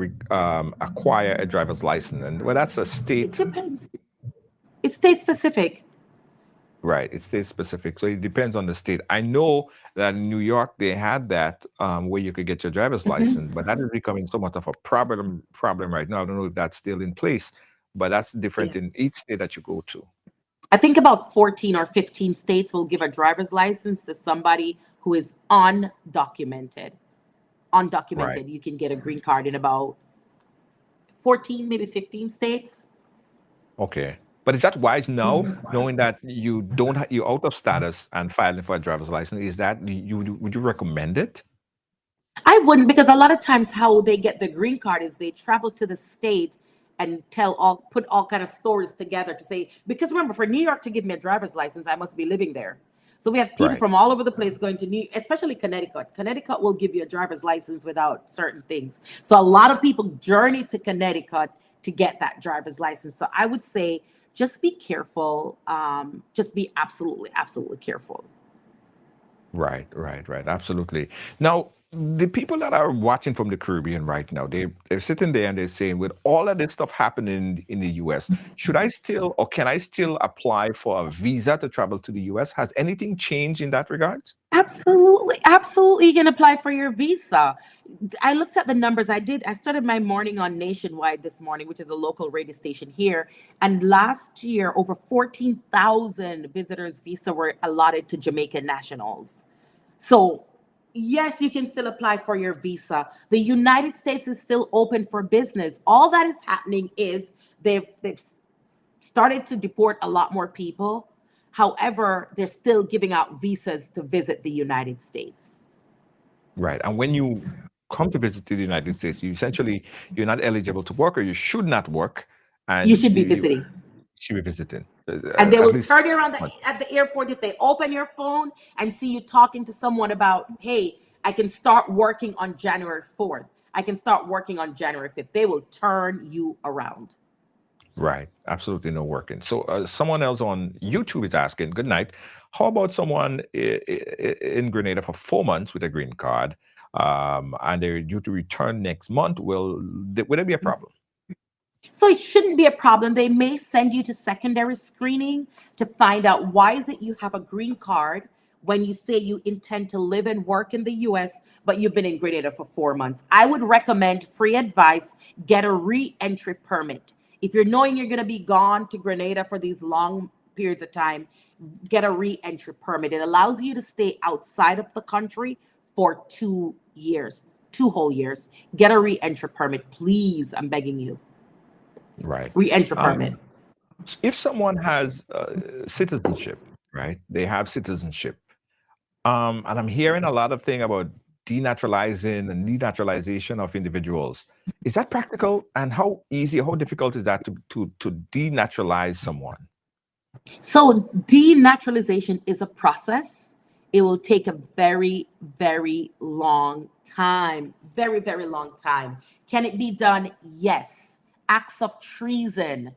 acquire a driver's license? And well, that's a It state, depends. It's state specific. right? It's state specific, so it depends on the state. I know that in New York they had that where you could get your driver's license, but that is becoming so much of a problem right now. I don't know if that's still in place, but that's different Yeah. in each state that you go to. I think about 14 or 15 states will give a driver's license to somebody who is undocumented. Right. Undocumented, you can get a green card in about 14, maybe 15 states. Okay. But is that wise now, knowing that you don't you're out of status and filing for a driver's license? Is that would you recommend it? I wouldn't, because a lot of times how they get the green card is they travel to the state and put all kind of stories together to say, because remember, for New York to give me a driver's license, I must be living there. So we have people Right. from all over the place going to especially Connecticut. Connecticut will give you a driver's license without certain things. So a lot of people journey to Connecticut to get that driver's license. So I would say just be careful. Just be absolutely, absolutely careful. Right. Absolutely. Now, the people that are watching from the Caribbean right now, they're sitting there and they're saying, with all of this stuff happening in the US, should I still or can I still apply for a visa to travel to the US? Has anything changed in that regard? Absolutely, absolutely. You can apply for your visa. I looked at the numbers. I started my morning on Nationwide this morning, which is a local radio station here. And last year, over 14,000 visitors' visa were allotted to Jamaican nationals. So, yes, you can still apply for your visa. The United States is still open for business. All that is happening is they've started to deport a lot more people. However, they're still giving out visas to visit the United States. Right. And when you come to visit the United States, you're not eligible to work or you should not work, You and should be you visiting. should be visiting. And they At will least turn you around at the airport if they open your phone and see you talking to someone about, hey, I can start working on January 4th. I can start working on January 5th. They will turn you around. right. Absolutely no working. So someone else on YouTube is asking, good night. How about someone in Grenada for 4 months with a green card, and they're due to return next month? Will there be a problem? So it shouldn't be a problem. They may send you to secondary screening to find out why is it you have a green card when you say you intend to live and work in the US, but you've been in Grenada for 4 months. I would recommend free advice, get a re-entry permit. If you're knowing you're going to be gone to Grenada for these long periods of time, get a re-entry permit. It allows you to stay outside of the country for 2 years, 2 whole years. Get a re-entry permit, please. I'm begging you. Right. Re-entry permit. Um, if someone has citizenship, right? They have citizenship. And I'm hearing a lot of things about denaturalizing and denaturalization of individuals. Is that practical? And how easy, how difficult is that to denaturalize someone? So denaturalization is a process. It will take a very, very long time. Very, very long time. Can it be done? Yes. Acts of treason.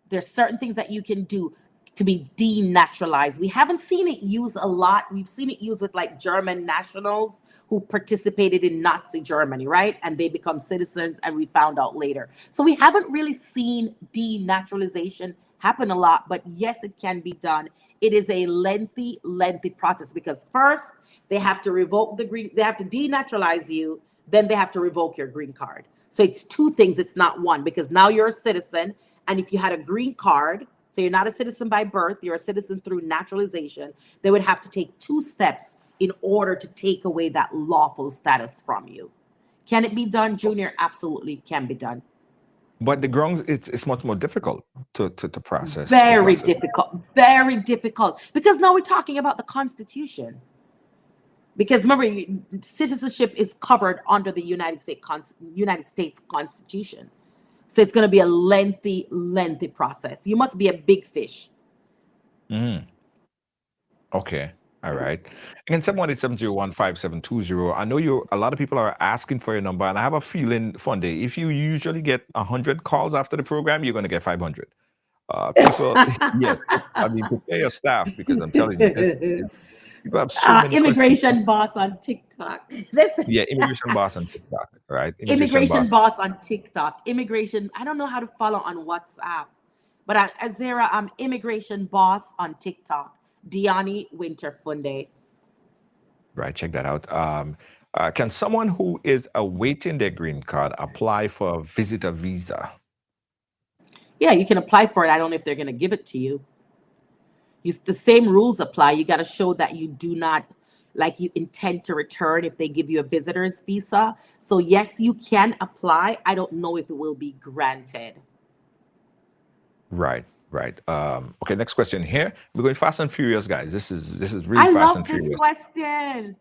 There's certain things that you can do to be denaturalized. We haven't seen it used a lot. We've seen it used with like German nationals who participated in Nazi Germany, right? And they become citizens, and we found out later. So we haven't really seen denaturalization happen a lot, but yes, it can be done. It is a lengthy, lengthy process because first they have to revoke they have to denaturalize you, then they have to revoke your green card. So it's two things, it's not one, because now you're a citizen. And if you had a green card, so you're not a citizen by birth, you're a citizen through naturalization, they would have to take 2 steps in order to take away that lawful status from you. Can it be done, Junior? Absolutely can be done. But the grounds, it's much more difficult to process to Very process. difficult, very difficult. Because now we're talking about the Constitution. Because remember, citizenship is covered under the United States Constitution. So it's going to be a lengthy, lengthy process. You must be a big fish. Mhm. Okay. All right. Again, 718-701-5720. I know you a lot of people are asking for your number, and I have a feeling, Funde, if you usually get 100 calls after the program, you're going to get 500. People, yes, I mean, prepare your staff because I'm telling you, people have so many questions. Immigration boss on TikTok. Listen, Yeah, immigration boss on TikTok, right? Immigration immigration boss. boss on TikTok. Immigration. I don't know how to follow on WhatsApp, but Azera, I'm immigration boss on TikTok. Diani Winterfunde. Right, check that out. Can someone who is awaiting their green card apply for a visitor visa? Yeah, you can apply for it. I don't know if they're going to give it to you. The same rules apply. You got to show that you do not, like, you intend to return if they give you a visitor's visa. So yes, you can apply. I don't know if it will be granted. Right, right. Okay, next question here. We're going fast and furious, guys. This is really I fast and love this furious. question.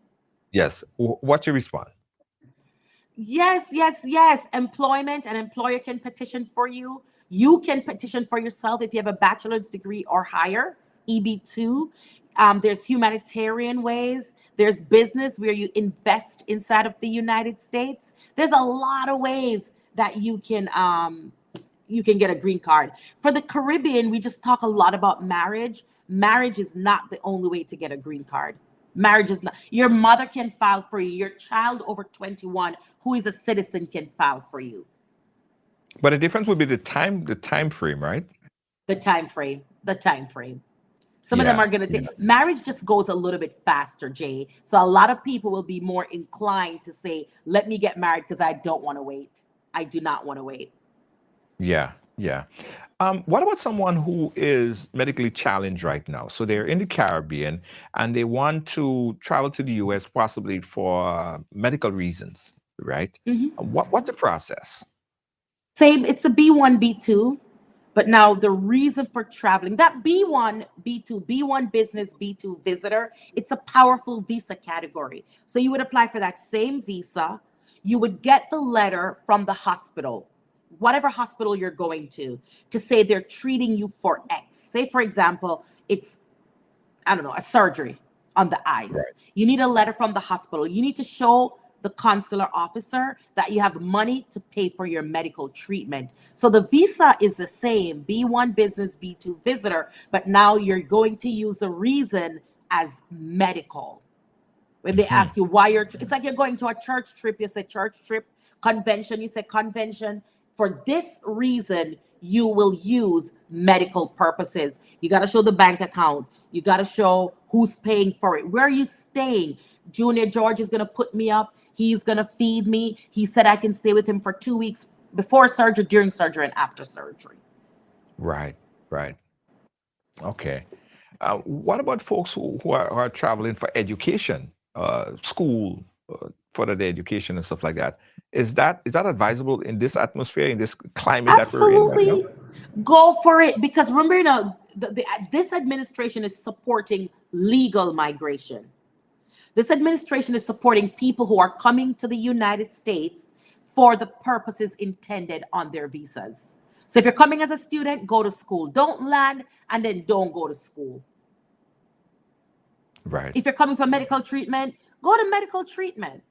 Yes. What's your response? Yes, yes, yes. Employment, an employer can petition for you. You can petition for yourself if you have a bachelor's degree or higher, EB2. There's humanitarian ways. There's business where you invest inside of the United States. There's a lot of ways that you can get a green card. For the Caribbean, we just talk a lot about marriage. Marriage is not the only way to get a green card. Marriage is not. Your mother can file for you. Your child over 21 who is a citizen can file for you. But the difference would be the time frame, right? The time frame. The time frame. Some of them Yeah. are going to Yeah. take marriage just goes a little bit faster, Jay. So a lot of people will be more inclined to say, let me get married because I don't want to wait. I do not want to wait. Yeah. Yeah. What about someone who is medically challenged right now? So they're in the Caribbean and they want to travel to the US possibly for medical reasons, right? Mhm. What's the process? Same, it's a B1, B2. But now the reason for traveling, that B1, B2, B1 business, B2 visitor, it's a powerful visa category. So you would apply for that same visa. You would get the letter from the hospital, whatever hospital you're going to say they're treating you for X. Say, for example, it's, I don't know, a surgery on the eyes. Right. You need a letter from the hospital. You need to show the consular officer that you have money to pay for your medical treatment. So the visa is the same, B1 business, B2 visitor, but now you're going to use the reason as medical. When they Hmm. ask you why it's like you're going to a church trip, you say church trip, convention, you say convention. For this reason, you will use medical purposes. You got to show the bank account. You got to show who's paying for it. Where are you staying? Junior George is going to put me up. He's going to feed me. He said I can stay with him for 2 weeks before surgery, during surgery, and after surgery. Right. Right. Okay. What about folks who are traveling for education, school, further their education and stuff like that? Is that advisable in this atmosphere, in this climate that we're in right now? Absolutely. Go for it because remember, this administration is supporting legal migration. This administration is supporting people who are coming to the United States for the purposes intended on their visas. So if you're coming as a student, go to school. Don't land and then don't go to school. Right. If you're coming for medical treatment, go to medical treatment.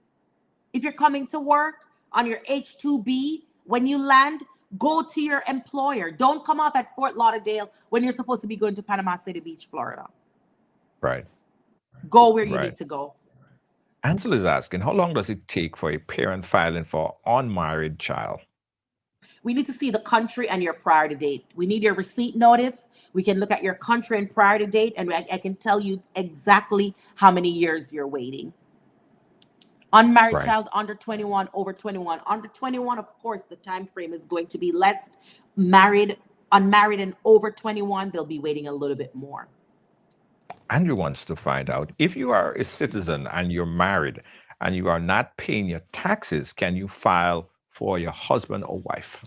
If you're coming to work on your H-2B, when you land, go to your employer. Don't come off at Fort Lauderdale when you're supposed to be going to Panama City Beach, Florida. Right. Go where you Right. need to go. Ansel is asking, how long does it take for a parent filing for unmarried child? We need to see the country and your priority date. We need your receipt notice. We can look at your country and priority date, and I can tell you exactly how many years you're waiting. Unmarried Right. child under 21, over 21. Under 21, of course, the time frame is going to be less. Married, unmarried, and over 21, they'll be waiting a little bit more. Andrew wants to find out if you are a citizen and you're married and you are not paying your taxes, can you file for your husband or wife?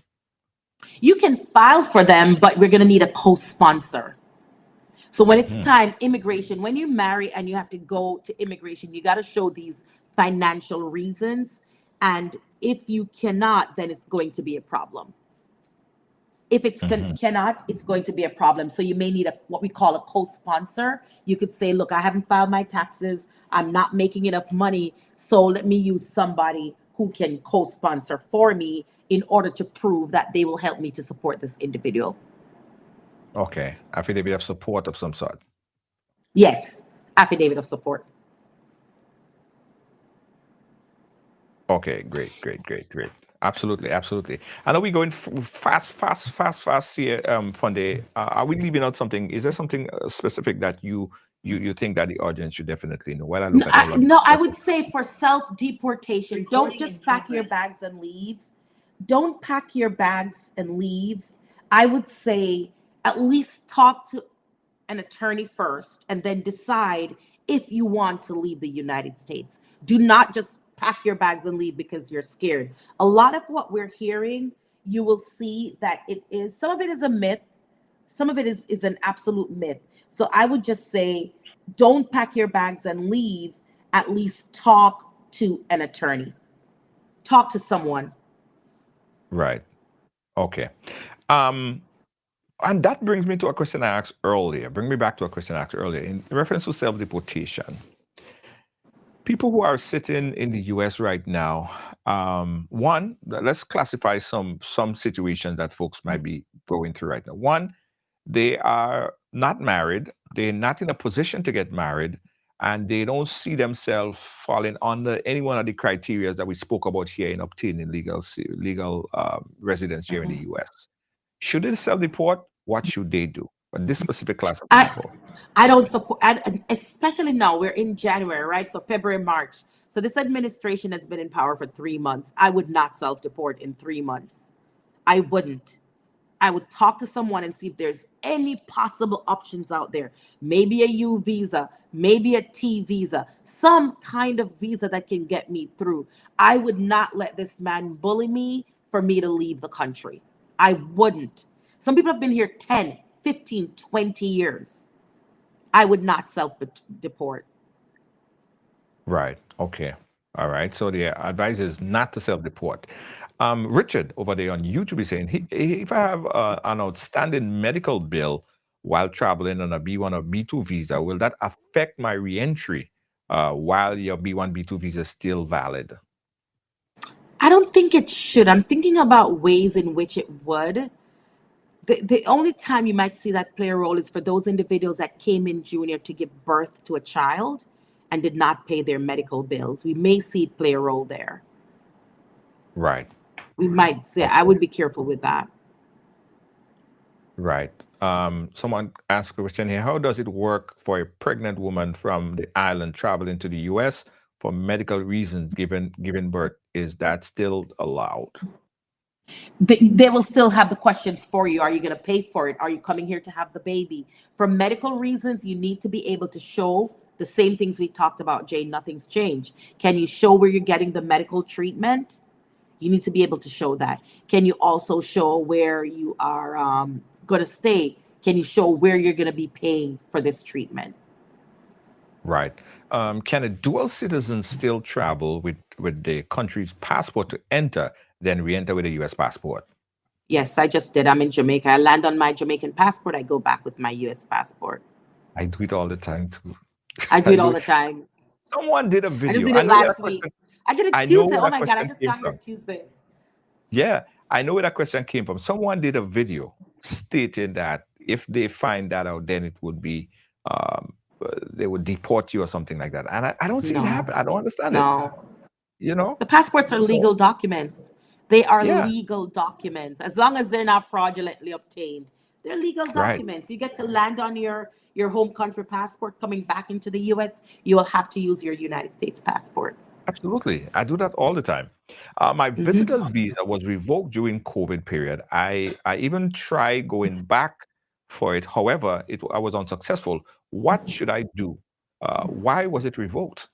You can file for them, but we're going to need a co-sponsor. So when it's Hmm. time, immigration, when you marry and you have to go to immigration, you got to show these financial reasons. And if you cannot, then it's going to be a problem. If it's Hmm. cannot, it's going to be a problem. So you may need a what we call a co-sponsor. You could say, look, I haven't filed my taxes. I'm not making enough money. So let me use somebody who can co-sponsor for me in order to prove that they will help me to support this individual. Okay, affidavit of support of some sort. Yes, affidavit of support. Okay, great, great, great, great. Absolutely, absolutely. I know we're going fast here, Funde. Are we leaving out something? Is there something specific that you think that the audience should definitely know? While I No, look at all of these no, I would questions. say for self deportation, don't just pack your bags and leave. Don't pack your bags and leave. I would say at least talk to an attorney first and then decide if you want to leave the United States. Do not just pack your bags and leave because you're scared. A lot of what we're hearing, you will see that it is some of it is a myth, some of it is an absolute myth. So I would just say don't pack your bags and leave. At least talk to an attorney. Talk to someone. Right. Okay. Um, and that brings me to a question I asked earlier. Bring me back to a question I asked earlier in reference to self-deportation. People who are sitting in the U.S. right now, one, let's classify some situations that folks might be going through right now. One, they are not married, they're not in a position to get married, and they don't see themselves falling under any one of the criteria that we spoke about here in obtaining legal residence here in the Mhm. U.S. Should they self-deport? What should they do? But this specific class of I people, I don't support, and especially now we're in January, right? So February, March. So this administration has been in power for 3 months. I would not self-deport in 3 months. I wouldn't. I would talk to someone and see if there's any possible options out there. Maybe a U visa, maybe a T visa, some kind of visa that can get me through. I would not let this man bully me for me to leave the country. I wouldn't. Some people have been here 10, 15, 20 years. I would not self deport. right? Okay, all right. So the advice is not to self-deport. Richard over there on YouTube is saying, if I have an outstanding medical bill while traveling on a B1 or B2 visa, will that affect my reentry while your B1, B2 visa is still valid? I don't think it should. I'm thinking about ways in which it would. The only time you might see that play a role is for those individuals that came in junior to give birth to a child and did not pay their medical bills. We may see it play a role there. Right. We might say, I Okay. would be careful with that. Right. Someone asked a question here. How does it work for a pregnant woman from the island traveling to the US for medical reasons given giving birth? Is that still allowed? They will still have the questions for you. Are you going to pay for it? Are you coming here to have the baby? For medical reasons, you need to be able to show the same things we talked about, Jane. Nothing's changed. Can you show where you're getting the medical treatment? You need to be able to show that. Can you also show where you are going to stay? Can you show where you're going to be paying for this treatment? Right. Can a dual citizen still travel with the country's passport to enter, then re-enter with a US passport? Yes, I just did. I'm in Jamaica. I land on my Jamaican passport. I go back with my US passport. I do it all the time too. I do I it all do. the time. Someone did a I just video. did I it know where that last question. week. I did it I know Tuesday. where Oh that my God, I question just came got here from. Tuesday. Yeah, I know where that question came from. Someone did a video stating that if they find that out, then it would be they would deport you or something like that. And I don't see it No, happen. I don't understand it. no. You know. The passports are So legal documents. They are yeah, legal documents. As long as they're not fraudulently obtained, they're legal right. documents. You get to land on your home country passport coming back into the US, you will have to use your United States passport. Absolutely. I do that all the time. My Mhm. visitor's visa was revoked during COVID period. I even tried going back for it. However, I was unsuccessful. What should I do? Why was it revoked?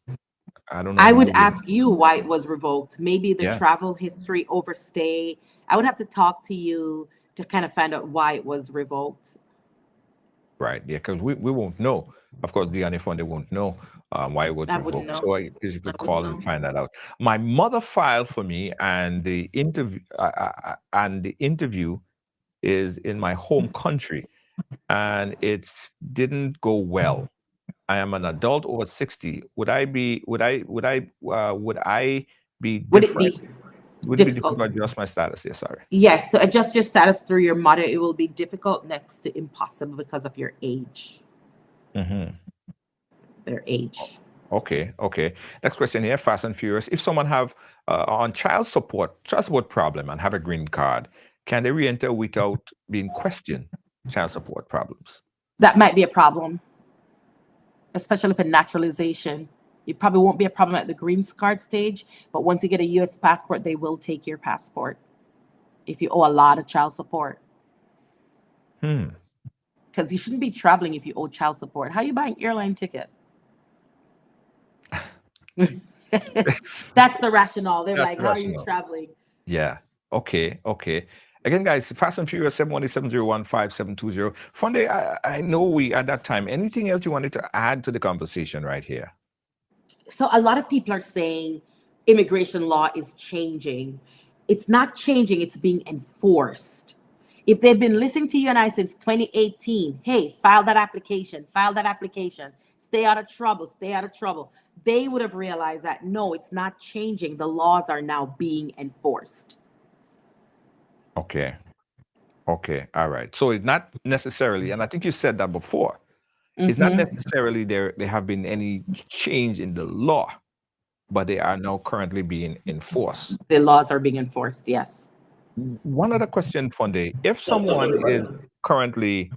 I don't know I if would you would. ask you why it was revoked. Maybe the Yeah. travel history overstay. I would have to talk to you to kind of find out why it was revoked. Right. Yeah, because we won't know. Of course, the only fund they won't know why it was I wouldn't revoked. know. So because you I could wouldn't call and know. find that out. My mother filed for me, and the interview is in my home country, and it's didn't go well. I am an adult over 60. Would I be Would it different? be Would it be difficult to difficult? adjust my status? Yes, sorry. Yes, so adjust your status through your mother. It will be difficult, next to impossible, because of your age. Hmm. Their age. Okay, okay. Next question here, fast and furious. If someone have on child support problem and have a green card, can they re-enter without being questioned? Child support problems. That might be a problem, especially for naturalization. It probably won't be a problem at the green card stage, but once you get a US passport, they will take your passport if you owe a lot of child support. Hmm. Because you shouldn't be traveling if you owe child support. How you buying airline ticket? That's the rationale. They're That's like, the how are you rationale. traveling? Yeah. Okay. Okay. Again, guys, Fast and Furious 718-701-5720. Funde, I know we at that time. Anything else you wanted to add to the conversation right here? So a lot of people are saying immigration law is changing. It's not changing, it's being enforced. If they've been listening to you and I since 2018, hey, file that application, stay out of trouble, stay out of trouble, they would have realized that no, it's not changing. The laws are now being enforced. Okay. Okay. All right. So it's not necessarily, and I think you said that before. It's not Hmm. necessarily there have been any change in the law, but they are now currently being enforced. The laws are being enforced, yes. One other question, Funde. If someone is currently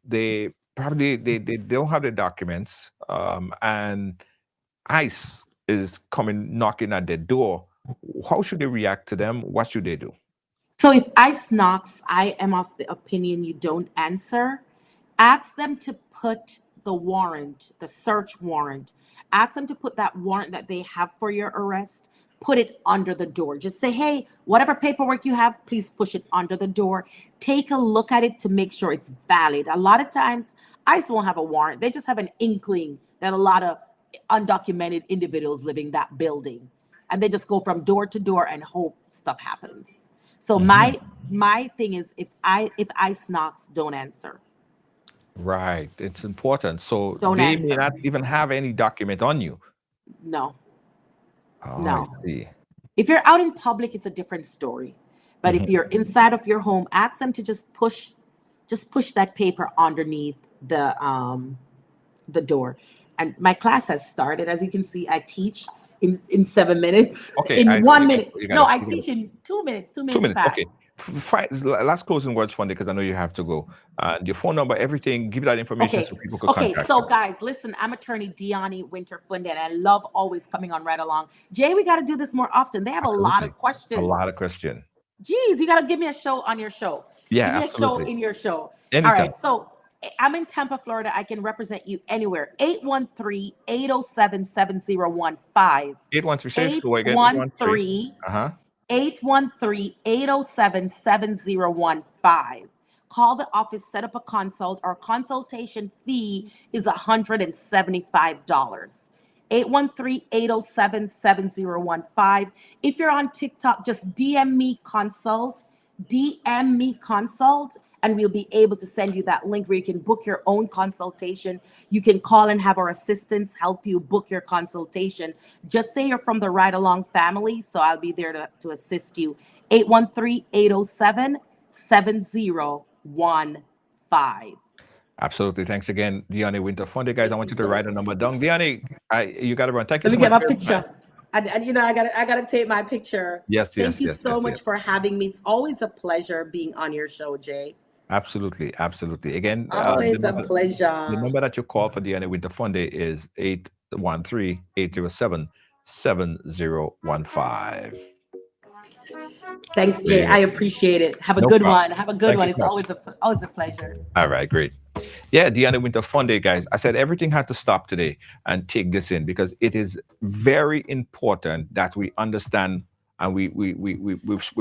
they probably they don't have the documents, and ICE is coming knocking at their door, how should they react to them? What should they do? So if ICE knocks, I am of the opinion you don't answer. Ask them to put the warrant, the search warrant. Ask them to put that warrant that they have for your arrest, put it under the door. Just say, hey, whatever paperwork you have, please push it under the door. Take a look at it to make sure it's valid. A lot of times, ICE won't have a warrant. They just have an inkling that a lot of undocumented individuals living that building. And they just go from door to door and hope stuff happens. So Mhm. my thing is, if ICE knocks, don't answer. Right. It's important. So Don't they may answer. not even have any document on you. No, Oh, I no. see. If you're out in public, it's a different story. But if Mhm. you're inside of your home, ask them to just push that paper underneath the door. And my class has started. As you can see, I teach in 7 minutes, Okay, in I one minute. you No, gotta I you gotta teach in 2 minutes, two 2 minutes minutes. Okay. past. Last closing words, Funde, because I know you have to go. Your phone number, everything. Give that information Okay. so people could Okay. contact So, you. guys, listen, I'm attorney Deani Winterfunde, and I love always coming on Right Along. Jay, we got to do this more often. They have a lot Absolutely. of A questions. lot of question. Geez, you got to give me a show on your show. Yeah, Give me a show absolutely. in your show. All Anytime. right. So, I'm in Tampa, Florida. I can represent you anywhere. 813-807-7015. 813 say Eight slow again. one 813. three Uh-huh. 813-807-7015. Call the office, set up a consult. Our consultation fee is $175. 813-807-7015. If you're on TikTok, just DM me consult, and we'll be able to send you that link where you can book your own consultation. You can call and have our assistants help you book your consultation. Just say you're from the Ride Along family, so I'll be there to assist you. 813-807-7015. Absolutely. Thanks again, Diane Winter Funde. Guys, I Thank want you you to so write much. a number down. Diane, you got to run. Thank you Let me so get much my for your time. picture. And I gotta take my picture. Yes, Thank yes, you yes, so yes, much yes. for having me. It's always a pleasure being on your show, Jay. Absolutely, absolutely. Again, Always a the pleasure. number that you call for Diana Winter Funde is 813-807-7015. Thanks, There Jay. you I go. appreciate it. Have a No good problem. one. Have a good Thank one. you It's so much. always a pleasure. All right, great. Yeah, Diana Winter Funde, guys. I said everything had to stop today and take this in because it is very important that we understand and we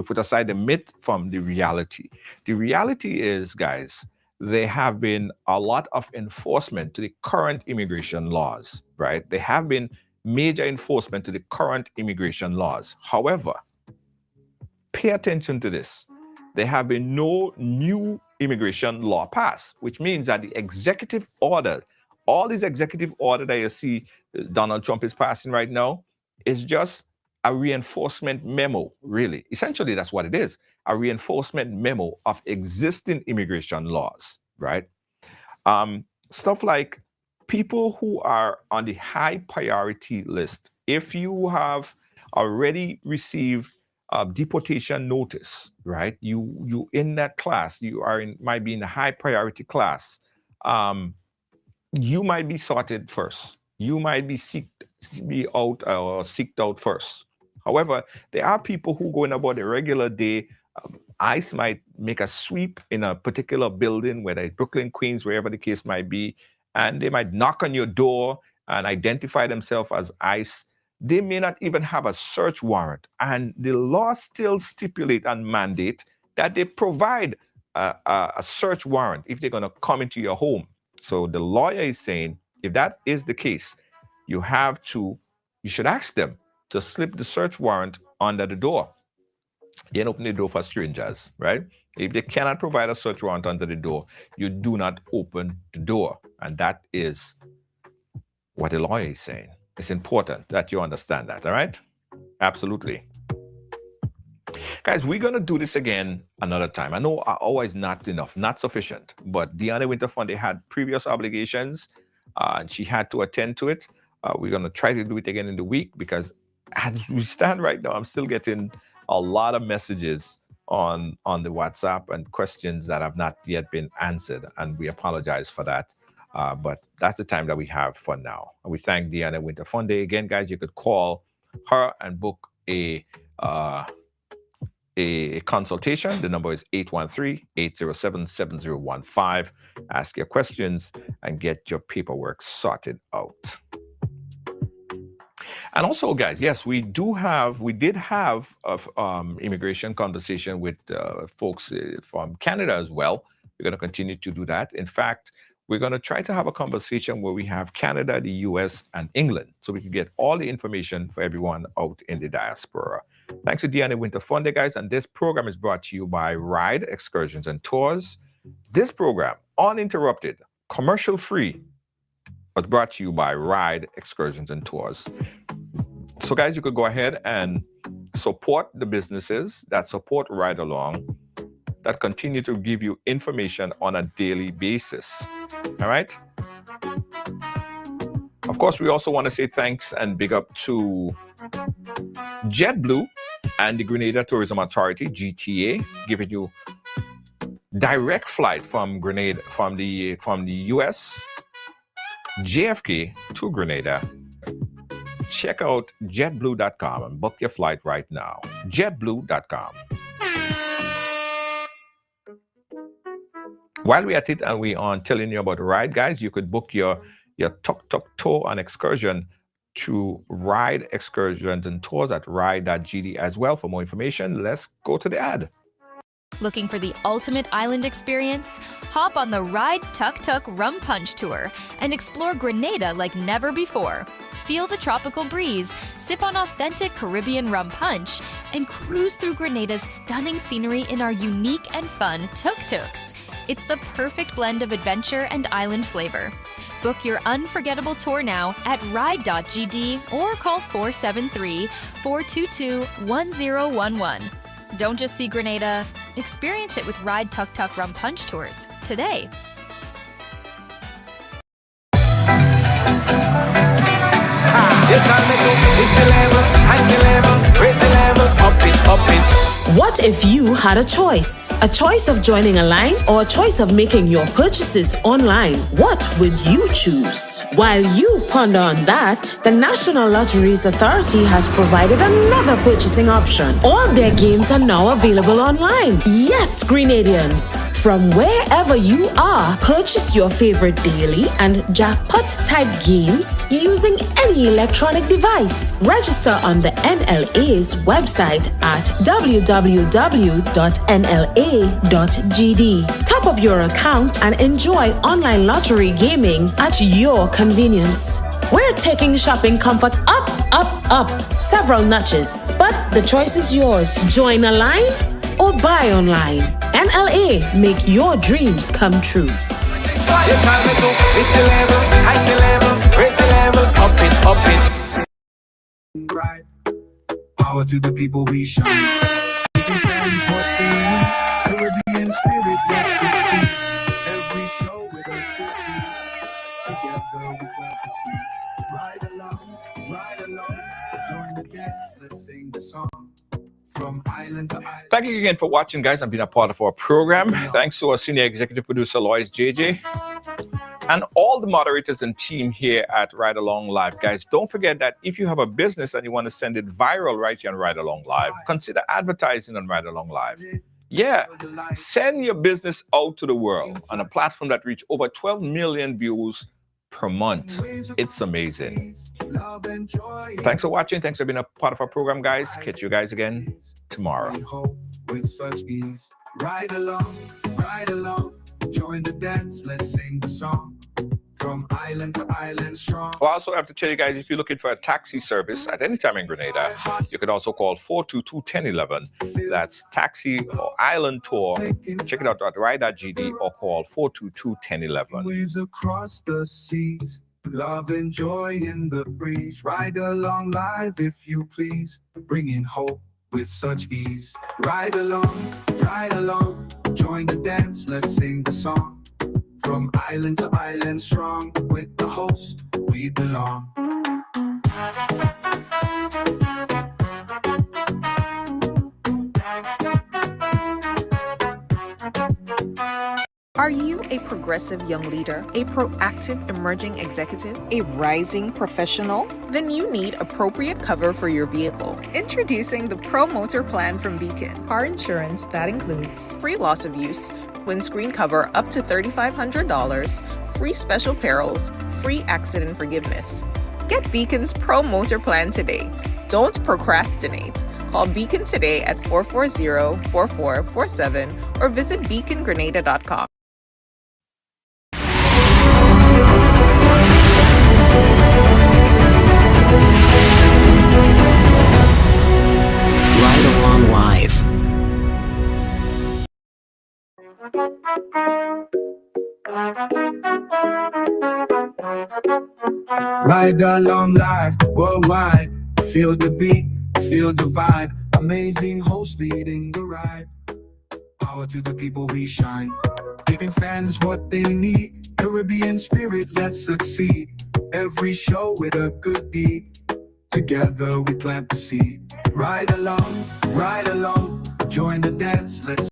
put aside the myth from the reality. The reality is, guys, there have been a lot of enforcement to the current immigration laws, right? There have been major enforcement to the current immigration laws. However, pay attention to this. There have been no new immigration law passed, which means that the executive order, all these executive order that you see Donald Trump is passing right now, is just a reinforcement memo, really. Essentially, that's what it is, a reinforcement memo of existing immigration laws, right? Stuff like people who are on the high priority list, if you have already received deportation notice, right? You in that class, you are in, might be in the high priority class. You might be sorted first. You might be seeked out first. However, there are people who go in about a regular day. ICE might make a sweep in a particular building, whether it's Brooklyn, Queens, wherever the case might be, and they might knock on your door and identify themselves as ICE. They may not even have a search warrant, and the law still stipulate and mandate that they provide a search warrant if they're going to come into your home. So the lawyer is saying, if that is the case, you should ask them to slip the search warrant under the door. You don't open the door for strangers, right? If they cannot provide a search warrant under the door, you do not open the door. And that is what the lawyer is saying. It's important that you understand that, all right? Absolutely. Guys, we're going to do this again another time. I know an hour is not enough, not sufficient, but Deanna Winterfund, had previous obligations, and she had to attend to it. We're going to try to do it again in the week, because as we stand right now, I'm still getting a lot of messages on the WhatsApp and questions that have not yet been answered, and we apologize for that. But that's the time that we have for now. And we thank Deanna Winterfund. Again, guys, you could call her and book a consultation. The number is 813-807-7015. Ask your questions and get your paperwork sorted out. And also, guys, yes, we did have immigration conversation with folks from Canada as well. We're going to continue to do that. In fact, we're going to try to have a conversation where we have Canada, the US, and England, so we can get all the information for everyone out in the diaspora. Thanks to Deanna Winterfund, guys, and this program is brought to you by Ride Excursions and Tours. This program, uninterrupted, commercial-free, was brought to you by Ride Excursions and Tours. So, guys, you could go ahead and support the businesses that support Ride Along, that continue to give you information on a daily basis. All right? Of course, we also want to say thanks and big up to JetBlue and the Grenada Tourism Authority, GTA, giving you direct flight from Grenada, from the US, JFK to Grenada. Check out jetblue.com and book your flight right now. jetblue.com. While we're at it and we are telling you about the ride, guys, you could book your tuk-tuk tour and excursion to Ride Excursions and Tours at ride.gd as well. For more information, let's go to the ad. Looking for the ultimate island experience? Hop on the Ride Tuk Tuk Rum Punch Tour and explore Grenada like never before. Feel the tropical breeze, sip on authentic Caribbean rum punch, and cruise through Grenada's stunning scenery in our unique and fun tuk-tuks. It's the perfect blend of adventure and island flavor. Book your unforgettable tour now at ride.gd or call 473-422-1011. Don't just see Grenada, experience it with Ride Tuk Tuk Rum Punch Tours today. What if you had a choice? A choice of joining a line or a choice of making your purchases online? What would you choose? While you ponder on that, the National Lotteries Authority has provided another purchasing option. All their games are now available online. Yes, Grenadians. From wherever you are, purchase your favorite daily and jackpot type games using any electronic device. Register on the NLA's website at www.nla.gd. Top up your account and enjoy online lottery gaming at your convenience. We're taking shopping comfort up, up, up several notches, but the choice is yours. Join a line or buy online. NLA, make your dreams come true. Right. Power to the people we shine. Making fans what they need. Caribbean spirit, let's succeed. Every show with a good beat. Together we plan to see. Ride along, join the dance, let's sing the song. From island to island. Thank you again for watching, guys, and being a part of our program. Thanks to our senior executive producer, Lois JJ, and all the moderators and team here at Ride Along Live. Guys, don't forget that if you have a business and you want to send it viral right here on Ride Along Live, consider advertising on Ride Along Live. Yeah, send your business out to the world on a platform that reaches over 12 million views per month. It's amazing. Thanks for watching. Thanks for being a part of our program, guys. Catch you guys again tomorrow. With such ease. Ride along, join the dance, let's sing the song. From island to island strong. Well, I also have to tell you guys, if you're looking for a taxi service at any time in Grenada, you can also call 422-1011. That's taxi or island tour. Check it out at ride.gd or call 422-1011. Waves across the seas, love and joy in the breeze. Ride along live if you please, bringing hope with such ease. Ride along, join the dance, let's sing the song. From island to island strong, with the host we belong. Are you a progressive young leader, a proactive emerging executive, a rising professional? Then you need appropriate cover for your vehicle. Introducing the Pro Motor Plan from Beacon. Car insurance that includes free loss of use, windscreen cover up to $3,500, free special perils, free accident forgiveness. Get Beacon's Pro Motor Plan today. Don't procrastinate. Call Beacon today at 440-4447 or visit beacongrenada.com. Ride Along Live. Ride along live, worldwide. Feel the beat, feel the vibe. Amazing host leading the ride. Power to the people we shine. Giving fans what they need. Caribbean spirit, let's succeed. Every show with a good deed. Together we plant the seed. Ride along, join the dance, let's